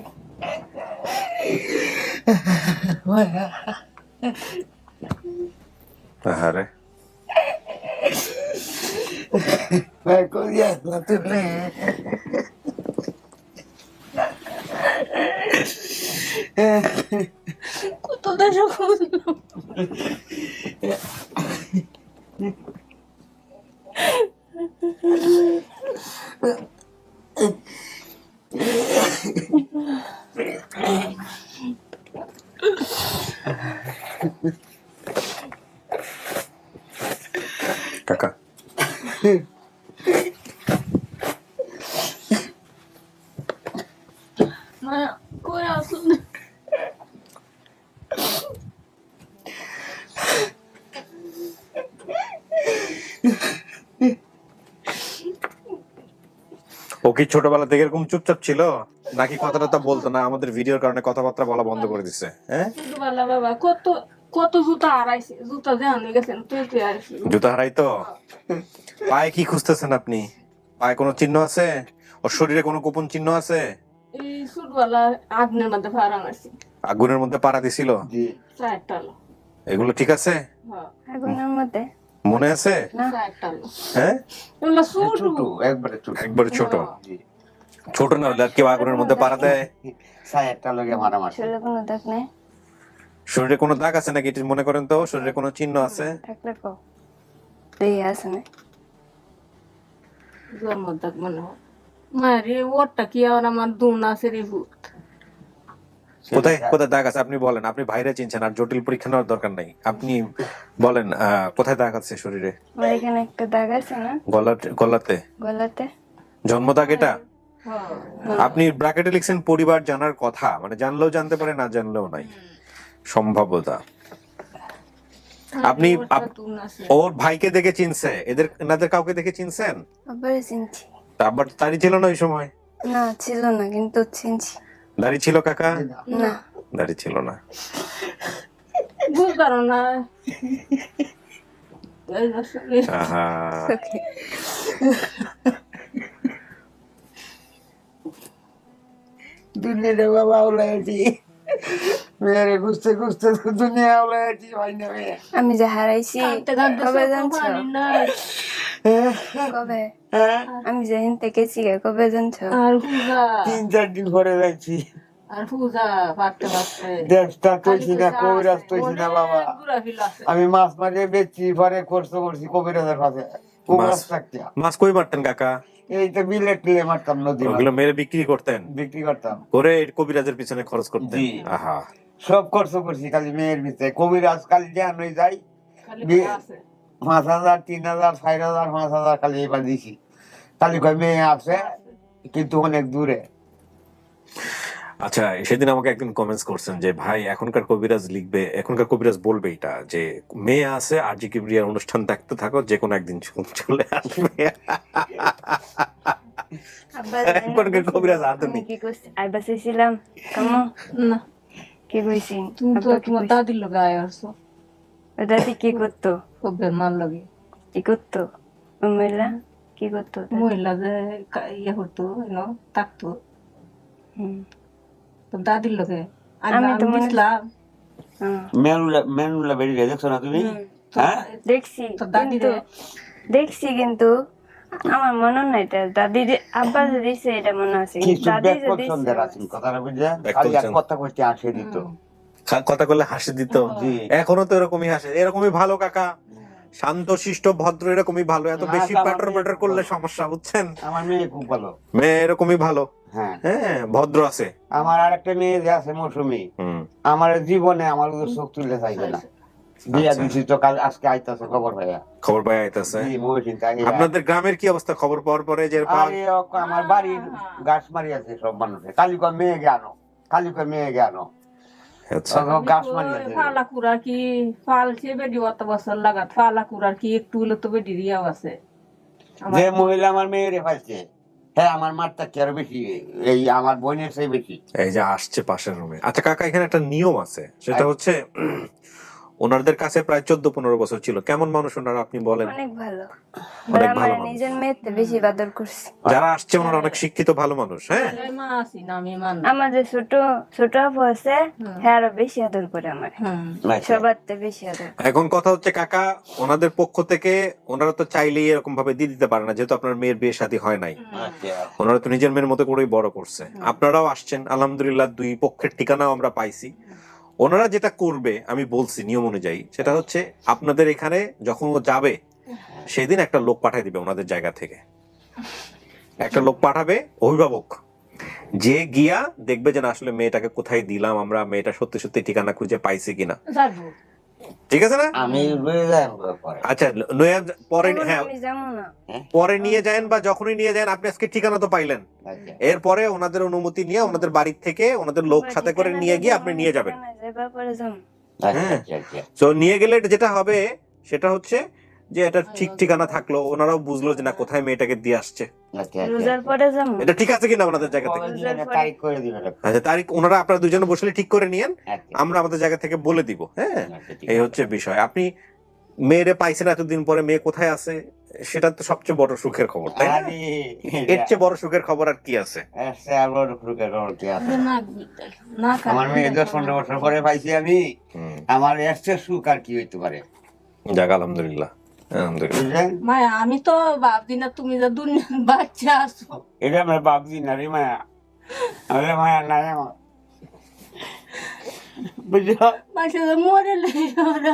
আরে কতটা সফল কাকা কই আসলে ও কি ছোটবেলা থেকে এরকম চুপচাপ ছিল নাকি কথা টথা বলতো না? আমাদের ভিডিওর কারণে কথাবার্তা বলা বন্ধ করে দিচ্ছে। হ্যাঁ, ছোটবেলা বাবা কত কত জুতা হারাইছে, জুতা দেওয়া গেছেন তুই আসি জুতা হারাইতো? পায়ে কি খুঁজতেছেন আপনি? পায়ে কোনো চিহ্ন আছে? ওর শরীরে কোনো গোপন চিহ্ন আছে? এই ছোটবেলা আগুনের মধ্যে ফারাং আছে, আগুনের মধ্যে পাড়া দিছিল? চারটা এগুলো ঠিক আছে? আগুনের মধ্যে মনে আছে? চারটা হ্যাঁ, এগুলো ছোট একবারে ছোট। একবারে ছোট। ছোট না হলে আর কেউ আগুনের মধ্যে পাড়া দেয়? সাইডটা লগে মারামারি। শরীরে কোনো দাগ নেই? শরীরে কোনো দাগ আছে নাকি এটা মনে করেন তো? শরীরে কোনো চিহ্ন আছে? থাকলে কও। এই আছে না? জন্ম দাগ মনে হয়। মারে ওরটা কি আর আমার দুন আছে রে ভূত। কোথায় কোথায় দাগ আছে আপনি বলেন। আপনি বাইরে চিনছেন, আর জটিল পরীক্ষা নেওয়ার দরকার নাই। আপনি বলেন কোথায় দাগ আছে শরীরে? আমার এখানে একটা দাগ আছে না গলাতে? গলাতে। জন্ম দাগ এটা? আপনি ব্র্যাকেটে লিখছেন পরিবার জানার কথা, মানে জানলেও জানতে পারে, না জানলেও নাই সম্ভাব্যতা। আপনি ওর ভাইকে দেখে চিনছে? এনাদের কাউকে দেখে চিনছেন? আবার চিনছি। আবার দাড়ি ছিল না ওই সময়? না ছিল না, কিন্তু চিনছি। দাড়ি ছিল কাকা? না দাড়ি ছিল না। বুঝবার না। আহা, দুনিয়ারে বাবা উলাইছি, মেয়েরে খুঁজতে খুঁজতে দুনিয়া উলাইছি, হয় না মেয়ে। আমি যে হারাইছি কবে জানছো? কবে? আমি যে হিনতে গেছি কবে জানছো? আর পূজা 3-4 দিন পরে যাচ্ছি। আর পূজা পারতে পারতে দেশটা তৈছি না, কবিরাজ তৈছি না বাবা। আমি মাছ মারিয়ে বেচছি, পরে খরচ করছি কবিরাজের কাছে। কবিরাজ থাকতে মাছ কই মারতেন কাকা? এই তো বিলে টিলে মারতাম, নদী ওগুলো মেরে বিক্রি করতেন? বিক্রি করতাম করে কবিরাজের পিছনে খরচ করতেন? জি। আহা, সব খরচ করছি খালি মেয়ের ভিতরে। কবিরাজ খালি দেন হয়ে যায় 5,000, 3,000, 4,000, 5,000 খালি এবার দিছি। খালি কয় মেয়ে আছে কিন্তু অনেক দূরে। আচ্ছা, সেদিন আমাকে একদিন কমেন্টস করছেন যে ভাই এখনকার কবিরাজ লিখবে, এখনকার কবিরাজ বলবে এটা যে মেয়ে আছে, আর জি কিবরিয়ার অনুষ্ঠান দেখতে থাকো, যে কোনো একদিন চলে আসবে। এখনকার কবিরাজ আধুনিক। কি করছি? আইবা চাইছিলাম কামো না কি কইছি? তুমি তো তোমার দাদির লগে আয় আসছো। দাদি কি করতো? কবের মার লগে কি করতো? মহিলা কি করতো? মহিলা যে ইয়ে করতো থাকতো তো দাদির লগে। আমি তো বুঝলাম মেনুলা বেরিয়ে দেখছো না তুমি? হ্যাঁ দেখছি, তো দাদি দেখছি কিন্তু আমার মনে নাই এটা দাদি আব্বা যে দিছে এটা মনে আছে। দাদি যে দিছে কথাটা বুঝলে খালি এক কথা কইতে আসে দিত, কথা বললে হাসি দিত। এখনো তো এরকমই হাসে, এরকমই ভালো কাকা, শান্ত শিষ্ট ভদ্র, এরকমই ভালো। এত বেশি প্যাটার প্যাটার করলে সমস্যা, বুঝছেন? আমার মেয়ে খুব ভালো, মেয়ে এরকমই ভালো, হ্যাঁ হ্যাঁ ভদ্র আছে। আমার আরেকটা মেয়ে যে আছে মৌসুমী, আমার জীবনে আমার ওদের চোখ তুলতে চাইবে না। বিয়া দিছি তো কাল আজকে আইতাছে খবর ভাইয়া, খবর পাই আইতাছে। আপনাদের গ্রামের কি অবস্থা খবর পাওয়ার পরে? যে আমার বাড়ির গাছ মারি আছে সব মানুষের, খালি কয় মেয়ে জ্ঞানো, খালি কয় মেয়ে জ্ঞানো। গাছ মারি আছে ফালা কুড়ার কি ফালছে বেডি অত বছর লাগাত ফালা কুড়ার কি একটু হলে তো বেডি রিয়াও আছে। যে মহিলা আমার মেয়েরে পাইছে, হ্যাঁ আমার মারটা কি আরো বেশি, এই আমার বোনের চেয়ে বেশি। এই যে আসছে পাশের রুমে। আচ্ছা কাকা, এখানে একটা নিয়ম আছে, সেটা হচ্ছে ওনাদের কাছে প্রায় 14-15 বছর ছিল। কেমন মানুষ ওনারা আপনি বলেন? অনেক ভালো, অনেক ভালো আমার নিজের মেয়েতে বেশি বাদর করছি। যারা আসছে ওনারা অনেক শিক্ষিত ভালো মানুষ। হ্যাঁ, মা আছি না আমি মান আমার যে ছোট ছোট আপু আছে হ্যাঁ আরো বেশি আদর করে আমার, সবার থেকে বেশি আদর। এখন কথা হচ্ছে কাকা, ওনাদের পক্ষ থেকে ওনারা তো চাইলেই এরকম ভাবে দিয়ে দিতে পারে না, যেহেতু আপনার মেয়ের বিয়ে শাদী হয় নাই। ওনারা তো নিজের মেয়ের মতো করেই বড় করছে। আপনারাও আসছেন, আলহামদুলিল্লাহ দুই পক্ষের ঠিকানাও আমরা পাইছি। ওনারা যেটা করবে আমি বলছি নিয়ম অনুযায়ী, সেটা হচ্ছে আপনাদের এখানে যখন ও যাবে সেদিন একটা লোক পাঠিয়ে দিবে ওনাদের জায়গা থেকে। একটা লোক পাঠাবে অভিভাবক, যে গিয়া দেখবে যে না আসলে মেয়েটাকে কোথায় দিলাম আমরা, মেয়েটা সত্যি সত্যি ঠিকানা খুঁজে পাইছি কিনা। ঠিক আছে না? আমি আচ্ছা পরে, হ্যাঁ আমি যাবো না, পরে নিয়ে যান বা যখনই নিয়ে যান, আপনি আজকে ঠিকানা তো পাইলেন, এরপরে ওনাদের অনুমতি নিয়ে ওনাদের বাড়ি থেকে ওনাদের লোক সাথে করে নিয়ে গিয়ে আপনি নিয়ে যাবেন। তো নিয়ে গেলে যেটা হবে সেটা হচ্ছে যে এটা ঠিক ঠিকানা থাকলো, ওনারাও বুঝলো যে না কোথায় মেয়েটাকে দিয়ে আসছে। রোজার পরে যাবো, এটা ঠিক আছে কিনা ওনাদের জায়গা থেকে? তারিখ করে দিবেন। আচ্ছা তারিখ ওনারা আপনারা দুজনে বসলে ঠিক করে নিয়েন, আমরা আমাদের জায়গা থেকে বলে দিব। হ্যাঁ, এই হচ্ছে বিষয়। আপনি মেয়েরে পাইছেন এতদিন পরে, মেয়ে কোথায় আছে সেটা তো সবচেয়ে বড় সুখের খবর, তাই না? এর চেয়ে বড় সুখের খবর আর কি আছে? আমার মেয়ে 10-15 বছর পরে পাইছি আমি, আমার এর চেয়ে সুখ আর কি হইতে পারে? যাক আলহামদুলিল্লাহ। আলহামদুলিল্লাহ। মায়া আমি তো ভাবছি না তুমি যে দুনিয়ার বাচ্চা আছো। এটা আমরা ভাবছি না রে মায়া, আমাদের মায়া নাই আমার, বুঝছো? বাচ্চা যে মরে লাই,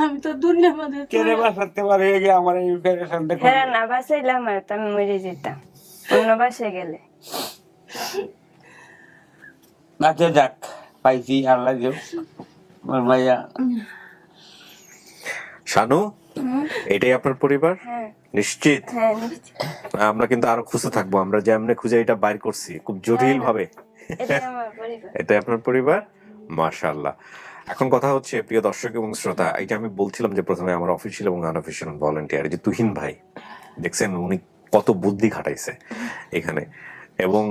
আমি তো দুনিয়ার মধ্যে কেড়ে বাঁচাতে পারে আমার এই পেরেশান দেখো। হ্যাঁ না বাসাইলাম আর তো আমি মরে যেতাম অন্য বাসায় গেলে। আচ্ছা যাক, পাইছি, আল্লাহ দিও আমার মায়া। শানু, এটাই আপনার পরিবার? হ্যাঁ নিশ্চিত? হ্যাঁ নিশ্চয়। আমরা কিন্তু আরো খুঁজে থাকবো, আমরা যেমনে খুঁজে এটা বাইর করছি খুব জটিল ভাবে। এটাই আমার পরিবার। এটাই আপনার পরিবার? মাশাআল্লাহ। এখন কথা হচ্ছে প্রিয় দর্শক এবং শ্রোতা, এটা আমি বলছিলাম যে প্রথমে আমার অফিসিয়াল এবং আনঅফিসিয়াল ভলান্টিয়ার যে তুহিন ভাই, দেখছেন উনি কত বুদ্ধি খাটাইছে এখানে। এবং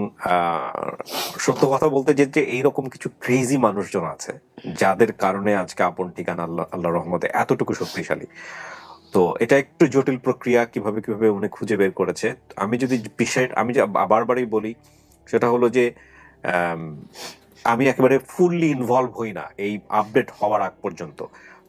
সত্য কথা বলতে যে এইরকম কিছু ক্রেজি মানুষজন আছে যাদের কারণে আজকে আপন ঠিকানা আল্লাহ রহমতে এতটুকু শক্তিশালী। তো এটা একটু জটিল প্রক্রিয়া, কিভাবে কিভাবে উনি খুঁজে বের করেছে। আমি যদি বিষয় আমি যে বারবারই বলি সেটা হলো যে আমি একেবারে ফুললি ইনভলভ হই না এই আপডেট হওয়ার আগ পর্যন্ত।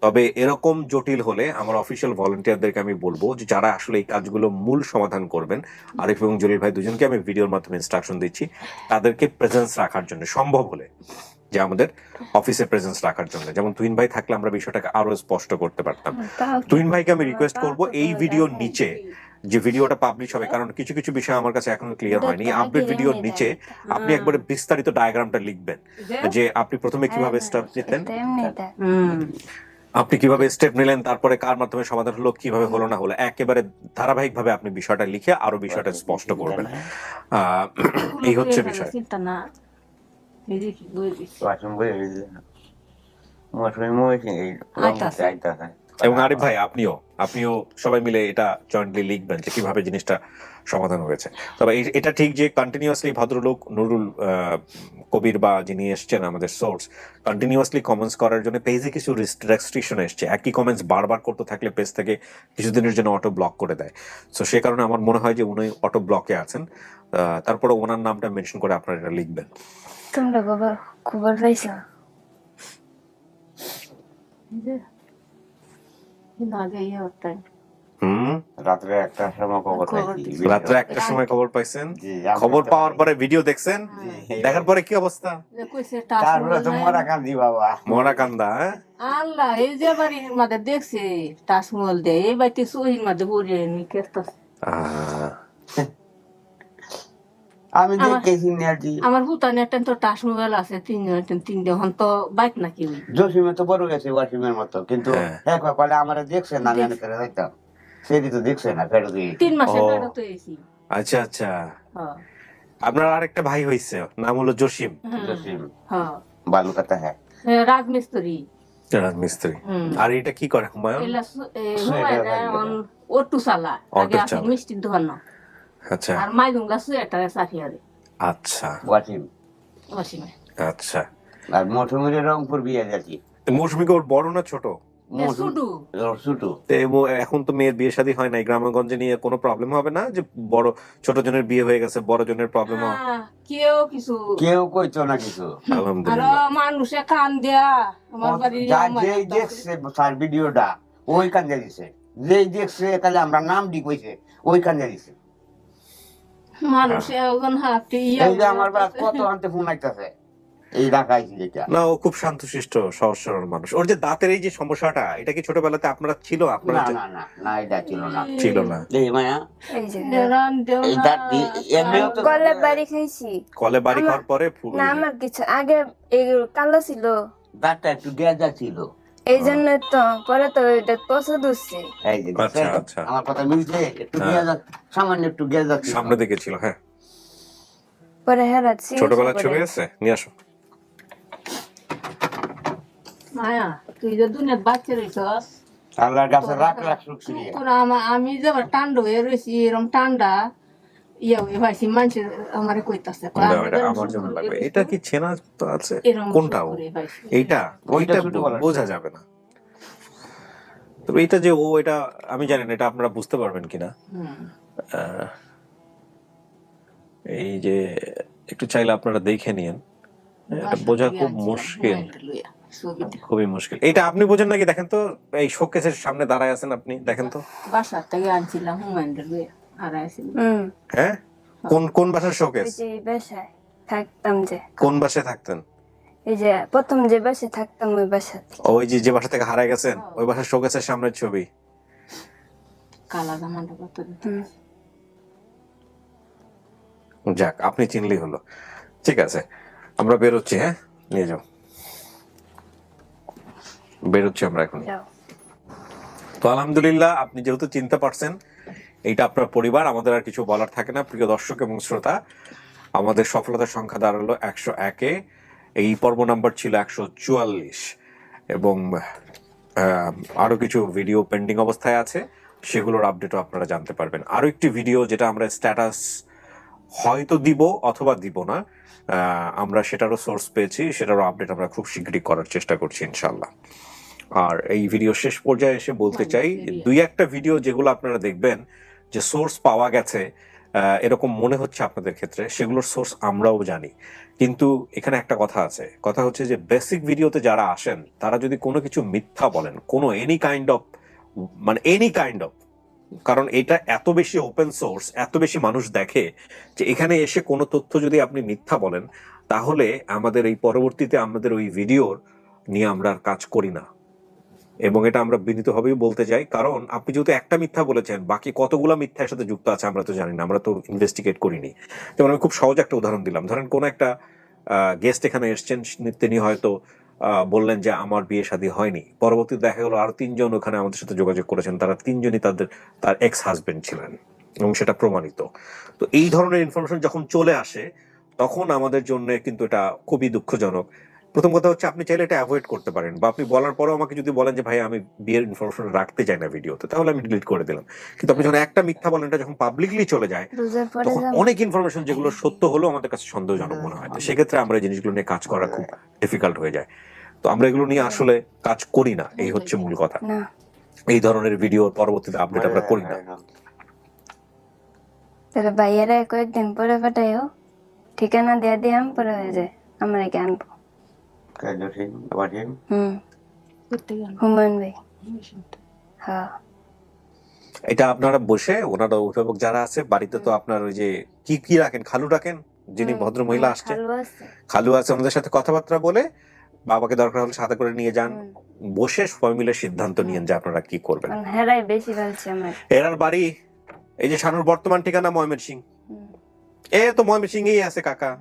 তবে এরকম জটিল হলে আমার অফিসিয়াল ভলান্টিয়ারদেরকে আমি বলবো যে যারা আসলে এই কাজগুলো মূল সমাধান করবেন, আরিফ এবং জলিল ভাই দুজনকে আমি ভিডিওর মাধ্যমে ইনস্ট্রাকশন দিচ্ছি তাদেরকে প্রেজেন্স রাখার জন্য, সম্ভব হলে যে আমাদের অফিসে প্রেজেন্স রাখার জন্য। যেমন তুহিন ভাই থাকলে আমরা বিষয়টাকে আরো স্পষ্ট করতে পারতাম। তুহিন ভাইকে আমি রিকোয়েস্ট করব এই ভিডিওর নিচে যে ভিডিওটা পাবলিশ হবে, কারণ কিছু কিছু বিষয় আমার কাছে এখনো ক্লিয়ার হয়নি, আপডেট ভিডিওর নিচে আপনি একবারে বিস্তারিত ডায়াগ্রামটা লিখবেন যে আপনি প্রথমে কিভাবে স্টেপ নিতেন, আপনি কিভাবে স্টেপ নিলেন, তারপরে কার মাধ্যমে সমাধান হলো, কিভাবে হলো না হলো, একেবারে ধারাবাহিকভাবে আপনি বিষয়টা লিখে আরো বিষয়টা স্পষ্ট করবেন। এই হচ্ছে বিষয়। চিন্তা না, এবং আরিফ ভাই আপনিও সবাই মিলে এটা জয়েন্টলি লিখবেন যে কিভাবে জিনিসটা সমাধান হয়েছে। তবে এটা ঠিক যে কন্টিনিউয়াসলি ভদ্রলোক নুরুল কবির বা যিনি এসছেন আমাদের সোর্স, কন্টিনিউয়াসলি কমেন্টস করার জন্য পেজে কিছু রেস্ট্রিকশন এসছে। একই কমেন্টস বারবার করতে থাকলে পেজ থেকে কিছুদিনের জন্য অটো ব্লক করে দেয়। সো সে কারণে আমার মনে হয় যে উনি অটো ব্লকে আছেন। তারপরে ওনার নামটা মেনশন করে আপনারা এটা লিখবেন। তোমরা খবর পাইছো? রাত্রে 1টার সময় খবর পাইছি। রাত্রে 1টার সময় খবর পাইছেন? খবর পাওয়ার পরে ভিডিও দেখছেন? দেখার পরে কি অবস্থা? তারপরে তো মরা কান্দি বাবা, মরা কান্দা। আল্লাহ, এই যে বাড়ির মধ্যে দেখছে তাজমহল দেয়, এই বাড়িতে সহির মধ্যে পড়ে আমি দেখেছি নাকি আমার হুতানে একটা তো তাজমহল আছে, তিনটে হন তো বাইক নাকি জসিমে তো বড় গেছে ওয়াসিমের মতো, কিন্তু এক ব্যাপারে আমার দেখছে না, আমি করে যাইতাম, সেটি তো দেখছে না, ফেরত 3 মাসের বেড়াতে এসেছি। আচ্ছা আচ্ছা, আপনার আরেকটা ভাই হইছে, নাম হলো জসিম। জসিম বালুকাতা, হ্যাঁ রাজমিস্ত্রি। রাজমিস্ত্রি। আর এটা কি করে হুমায়ুন? অটো চালা, আগে আছে মিষ্টির দোকান। আচ্ছা। আর মাইদুংলা সুয়েটারে চাকরি করে। আচ্ছা ওয়াসিমে। আচ্ছা। আর মৌসুমীর রংপুর বিয়ে যাচ্ছি। মৌসুমী ওর বড় না ছোট? এখন তো মেয়ের বিয়ে শাদী হয় নাই, গ্রামগঞ্জে নিয়ে কোনো প্রবলেম হবে না যে বড় ছোট জনের বিয়ে হয়ে গেছে, বড় জনের প্রবলেম হবে? কেউ কইতো না কিছু, আলহামদুলিল্লাহ। মানুষে কান দেয়া আমার বাড়ি যেই দেখছে তার ভিডিওটা ওই কান দিয়ে দিছে, যেই দেখছে তাহলে আমরা নাম দি কইছে ওই কান দিয়ে দিছে। মানুষে এখন হাতে এই যে আমার বাপ কত আনতে ফোন আইতাছে এই ঢাকায় যেটা না, ও খুব শান্তশিষ্ট সহজ সরল মানুষ। ওর যে দাঁতের এই যে সমস্যাটা, এটা কি ছোটবেলাতে আপনারা ছিল? আপনারা না এটা ছিল না? এই মায়া এই যে এই দাঁত এমনিও তো কলে বাড়ি খাইছি। কলে বাড়ি খাওয়ার পরে না আমার কিছু আগে এই কালো ছিল, দাঁতটা একটু গেজা ছিল, এই জন্য তো পরে তো এটা পছন্দ হচ্ছে। এই যে আচ্ছা আচ্ছা, আমার কথা মিলছে, একটু গেজা, সামান্য একটু গেজা ছিল, সামনে দিকে ছিল। হ্যাঁ, পরে হারাচ্ছি। ছোটবেলার ছবি আছে, নিয়ে আসো। মায়া, তুই যে দুনিয়ার বাচ্চা রইছস, আল্লাহর কাছে লাখ লাখ শুকরিয়া। আমি যে ঠান্ডা হয়ে রয়েছি, এরকম ঠান্ডা ইয়ে হয়ে ভাইছি, মানুষ আমার কইতাছে আমার জন্য লাগবে। এটা কি চেনা তো আছে? কোনটা? এইটা ওইটা বোঝা যাবে না। তবে এটা যে ও, এটা আমি জানি না, এটা আপনারা বুঝতে পারবেন কিনা। এই যে একটু চাইলে আপনারা দেখে নিন, এটা বোঝা খুব মুশকিল। ছবিটা খুবই মুশকিল। এটা আপনি বোঝেন নাকি? দেখেন তো, এই শোকেসের সামনে দাঁড়ায় আছেন আপনি, দেখেন তো। বাসা থেকে আনছিলাম হুমায়ুনের বই হারাইছিল। হ্যাঁ, কোন বাসার শোকেস? ওই যে এই বাসায় থাকতাম যে, কোন বাসায় থাকতেন? এই যে প্রথম যে বাসায় থাকতাম ওই বাসা থেকে। ওই যে বাসা থেকে হারায় গেছেন, ওই বাসার শোকেসের সামনের ছবি। কালা জামাটা কত যাক, আপনি চিনলেই হলো। ঠিক আছে, আমরা বেরোচ্ছি। হ্যাঁ, নিয়ে যাও। বেরোচ্ছি আমরা এখন। যাও। তো আলহামদুলিল্লাহ, আপনি যেহেতু চিনতে পারছেন এইটা আপনার পরিবার, আমাদের আর কিছু বলার থাকে না। প্রিয় দর্শক এবং শ্রোতা, আমাদের সফলতার সংখ্যা দাঁড়ালো 101-এ। এই পর্ব নাম্বার ছিল 144, এবং আরো কিছু ভিডিও পেন্ডিং অবস্থায় আছে, সেগুলোর আপডেটও আপনারা জানতে পারবেন। আরো একটি ভিডিও যেটা আমরা স্ট্যাটাস হয়তো দিব অথবা দিব না, আমরা সেটারও সোর্স পেয়েছি, সেটারও আপডেট আমরা খুব শীঘ্রই করার চেষ্টা করছি ইনশাল্লাহ। আর এই ভিডিও শেষ পর্যায়ে এসে বলতে চাই, 2-1টা ভিডিও যেগুলো আপনারা দেখবেন যে সোর্স পাওয়া গেছে এরকম মনে হচ্ছে আপনাদের ক্ষেত্রে, সেগুলোর সোর্স আমরাও জানি। কিন্তু এখানে একটা কথা আছে, কথা হচ্ছে যে বেসিক ভিডিওতে যারা আসেন তারা যদি কোনো কিছু মিথ্যা বলেন, কোনো এনি কাইন্ড অফ, কারণ এটা এত বেশি ওপেন সোর্স, এত বেশি মানুষ দেখে, যে এখানে এসে কোনো তথ্য যদি আপনি মিথ্যা বলেন, তাহলে আমাদের এই পরবর্তীতে আমাদের ওই ভিডিওর নিয়ে আমরা আর কাজ করি না। এবং এটা আমরা বিনীতভাবেই বলতে চাই, কারণ আপনি যেহেতু একটা মিথ্যা বলেছেন, বাকি কতগুলো মিথ্যার সাথে যুক্ত আছে আমরা তো জানি না, আমরা তো ইনভেস্টিগেট করিনি। যেমন আমি খুব সহজ একটা উদাহরণ দিলাম, ধরেন কোন একটা গেস্ট এখানে এসছেন, তিনি হয়তো বললেন যে আমার বিয়ে শাদী হয়নি, পরবর্তীতে দেখা গেলো আরো 3 জন ওখানে আমাদের সাথে যোগাযোগ করেছেন, তারা 3 জনই তার এক্স হাজবেন্ড ছিলেন, এবং সেটা প্রমাণিত। তো এই ধরনের ইনফরমেশন যখন চলে আসে, তখন আমাদের জন্য কিন্তু এটা খুবই দুঃখজনক। প্রথম কথা হচ্ছে, আপনি চাইলে এটা অ্যাভয়েড করতে পারেন, বা আপনি বলার পরেও আমাকে যদি বলেন যে ভাই আমি বিয়ের ইনফরমেশন রাখতে চাই না ভিডিওতে, তাহলে আমি ডিলিট করে দিলাম। কিন্তু আপনি যখন একটা মিথ্যা বলেন, এটা যখন পাবলিকলি চলে যায়, রোজার পরে তখন অনেক ইনফরমেশন যেগুলো সত্য হলেও আমাদের কাছে সন্দেহজনক মনে হয়। তো সেক্ষেত্রে আমরা এই জিনিসগুলো নিয়ে কাজ করা খুব ডিফিকাল্ট হয়ে যায়। তো আমরা এগুলো নিয়ে আসলে কাজ করি না, এই হচ্ছে মূল কথা। না, এই ধরনের ভিডিওর পরবর্তীতে আপডেট আমরা করি না। তাহলে ভাইয়ারা কয়েকদিন পরে পাঠাইও, ঠিকানা দিয়ে দিয়াম, পরে হয়ে যায় আমরা কি আনবো। হুমায়ুন ভাই। হ্যাঁ, এটা আপনারা বসে, ওনারা অভিভাবক যারা আছে বাড়িতে, তো আপনার ওই যে কি রাখেন, খালু রাখেন, যিনি ভদ্র মহিলা আসছে, খালু আছে, ওনাদের সাথে কথাবার্তা বলে বাবাকে দরকার হলে সাথে করে নিয়ে যান, বসে সবাই মিলে সিদ্ধান্ত নিয়েন যে আপনারা কি করবেন। হেরাই বেশি বলছে আমার। এরার বাড়ি এই যে শানুর বর্তমান ঠিকানা ময়মনসিংহ, তো ময়মনসিংহেই আছে কাকা,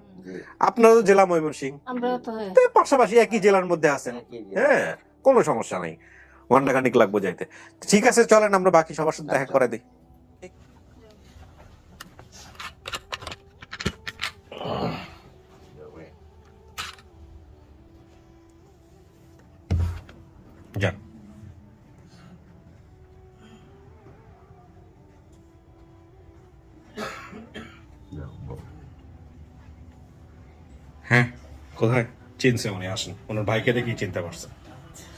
আপনারও জেলা ময়মনসিংহ, পাশাপাশি একই জেলার মধ্যে আছেন। হ্যাঁ, কোনো সমস্যা নাই, ঘন্টাখানিক লাগবো যাইতে। ঠিক আছে, চলেন আমরা বাকি সবার সাথে দেখা করে দিই। যান। হ্যাঁ, কোথায় চিনছে উনি? আসেন, ওনার ভাইকে দেখি চিনতে পারছে।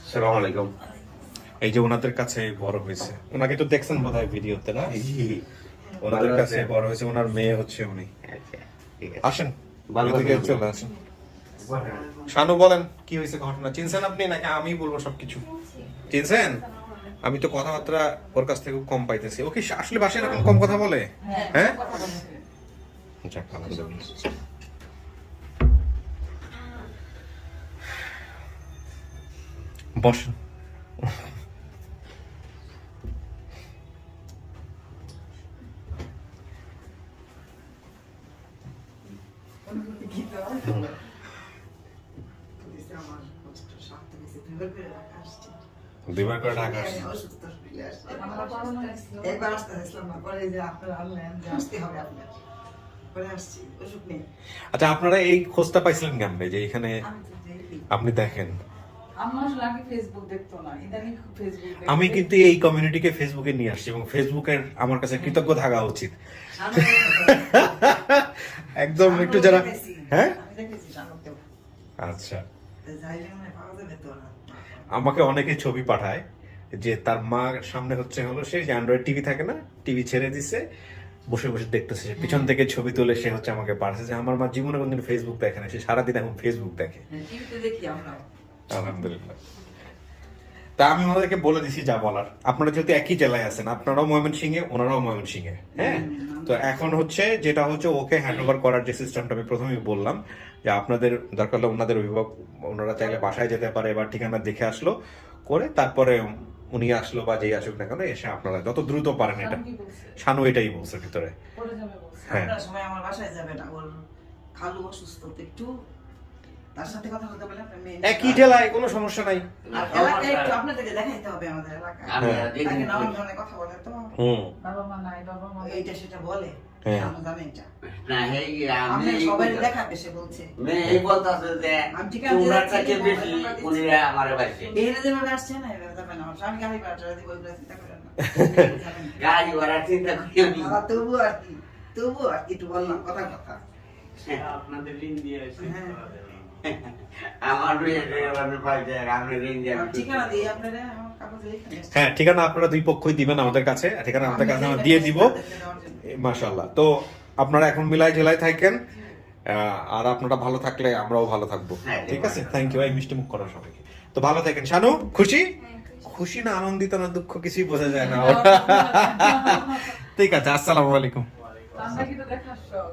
আসসালামু আলাইকুম। এই যে ওনাদের কাছে বড় হয়েছে, ওনাকে তো দেখছেন বোধহয় ভিডিওতে, না? ওনাদের কাছে বড় হয়েছে, ওনার মেয়ে হচ্ছে উনি। আসেন, এদিকে চলে আসেন। শানু, বলেন কি হয়েছে ঘটনা? চিনছেন আপনি নাকি আমি বলবো সবকিছু? চিনছেন? আমি তো কথাবার্তা ওর কাছ থেকে কম পাইতেছি। ও কি আসলে বাসায় এরকম কম কথা বলে? হ্যাঁ, যাক, আলহামদুলিল্লাহ। বসেন। দুইবার করে ঢাকা আসছি। একবার আসতে আসলাম না, পরে যে আপনারা আনলেন যে আসতে হবে আপনার, পরে আসছি, ওষুধ নেই। আচ্ছা, আপনারা এই খোঁজটা পাইছিলেন কেমনে যে এখানে আপনি দেখেন? আমি কিন্তু এই কমিউনিটিকে ফেসবুকে নিয়ে আসছি, এবং ফেসবুকের আমার কাছে কৃতজ্ঞ থাকা উচিত। একদম একটু যারা, হ্যাঁ, আচ্ছা, আমাকে অনেকে ছবি পাঠায় যে তার মার সামনে হলো সে যে অ্যান্ড্রয়েড টিভি থাকে না, টিভি ছেড়ে দিছে, বসে বসে দেখতেছে, পিছন থেকে ছবি তুলে সে আমাকে পাঠাচ্ছে যে আমার মা জীবনে কোনদিন ফেসবুক দেখে না, সে সারাদিন এখন ফেসবুক দেখে। আলহামদুলিল্লাহ। তা আমি ওনাদেরকে বলে দিছি যা বলার। আপনারা যেহেতু একই জেলায় আছেন, আপনারাও ময়মনসিংহে, ওনারাও ময়মনসিংহে, হ্যাঁ। তো এখন হচ্ছে যেটা হচ্ছে ওকে হ্যান্ড ওভার করার যে সিস্টেমটা আমি প্রথমেই বললাম, যে আপনাদের দরকার হলে ওনাদের অভিভাবক, ওনারা চাইলে বাসায় যেতে পারে, এবার ঠিকানা দেখে আসলো করে তারপরে উনি আসলো বা যেই আসুক না কেন এসে আপনারা যত দ্রুত পারেন, এটা কি বলছে? শানু এটাই বলছে ভিতরে। পরে যাবে বলছে। হ্যাঁ আপনার সময় আমার বাসায় যাবে না, ওর খালু অসুস্থ, তো একটু তার সাথে কথা বলতে বলে আপনার মেয়ে একই জেলায় কোনো সমস্যা নাই। আর এলাকায় একটু আপনাদেরকে দেখাইতে হবে আমাদের এলাকায়, আমি তাকে নানান ধরনের কথা বলে তো, বাবা মা নাই, বাবা মা নাই। এইটা সেটা বলে, হ্যাঁ। আমরা জানি এটা। না হে আমি আপনি সবাই দেখাবে, সে বলছে মেয়ে বলতাছে যে আমি ঠিকানা দিয়ে তোমরা যাচ্ছি, থেকে মোবাইল বেশি নাম্বার দিচ্ছি। উনি আমার বাড়িতে বেহেরে যেভাবে আসছে না এভাবে যাবে না, আমার স্বামী গাড়ি ভাড়া দিব, ওইগুলো চিন্তা করেন না। গাড়ি ভাড়া চিন্তা করি আমি বাবা, তবু আর কি, তবু আর কি একটু বললাম কথা কথা। আপনাদের ঋণ দিয়ে এসে হ্যাঁ। আমার আমি ঋণ দিয়ে আমার ঠিকানা দিয়ে আপনারা আমার কাগজে লিখে দিন। হ্যাঁ, ঠিকানা আপনারা দুই পক্ষই দিবেন আমাদের কাছে, ঠিকানা আমাদের কাছে আমরা দিয়ে দিব। মাশাআল্লাহ। তো আপনারা এখন মিলাই জেলায় থাকেন, আর আপনারা ভালো থাকলে আমরাও ভালো থাকবো। ঠিক আছে, থ্যাংক ইউ। এই মিষ্টি মুখ করার সবাইকে। তো ভালো থাকেন। শানু খুশি? খুশি না আনন্দিত না দুঃখ কিছুই বোঝা যায় না। ঠিক আছে, আসসালামু আলাইকুম। আমরা কিন্তু দেখার শখ।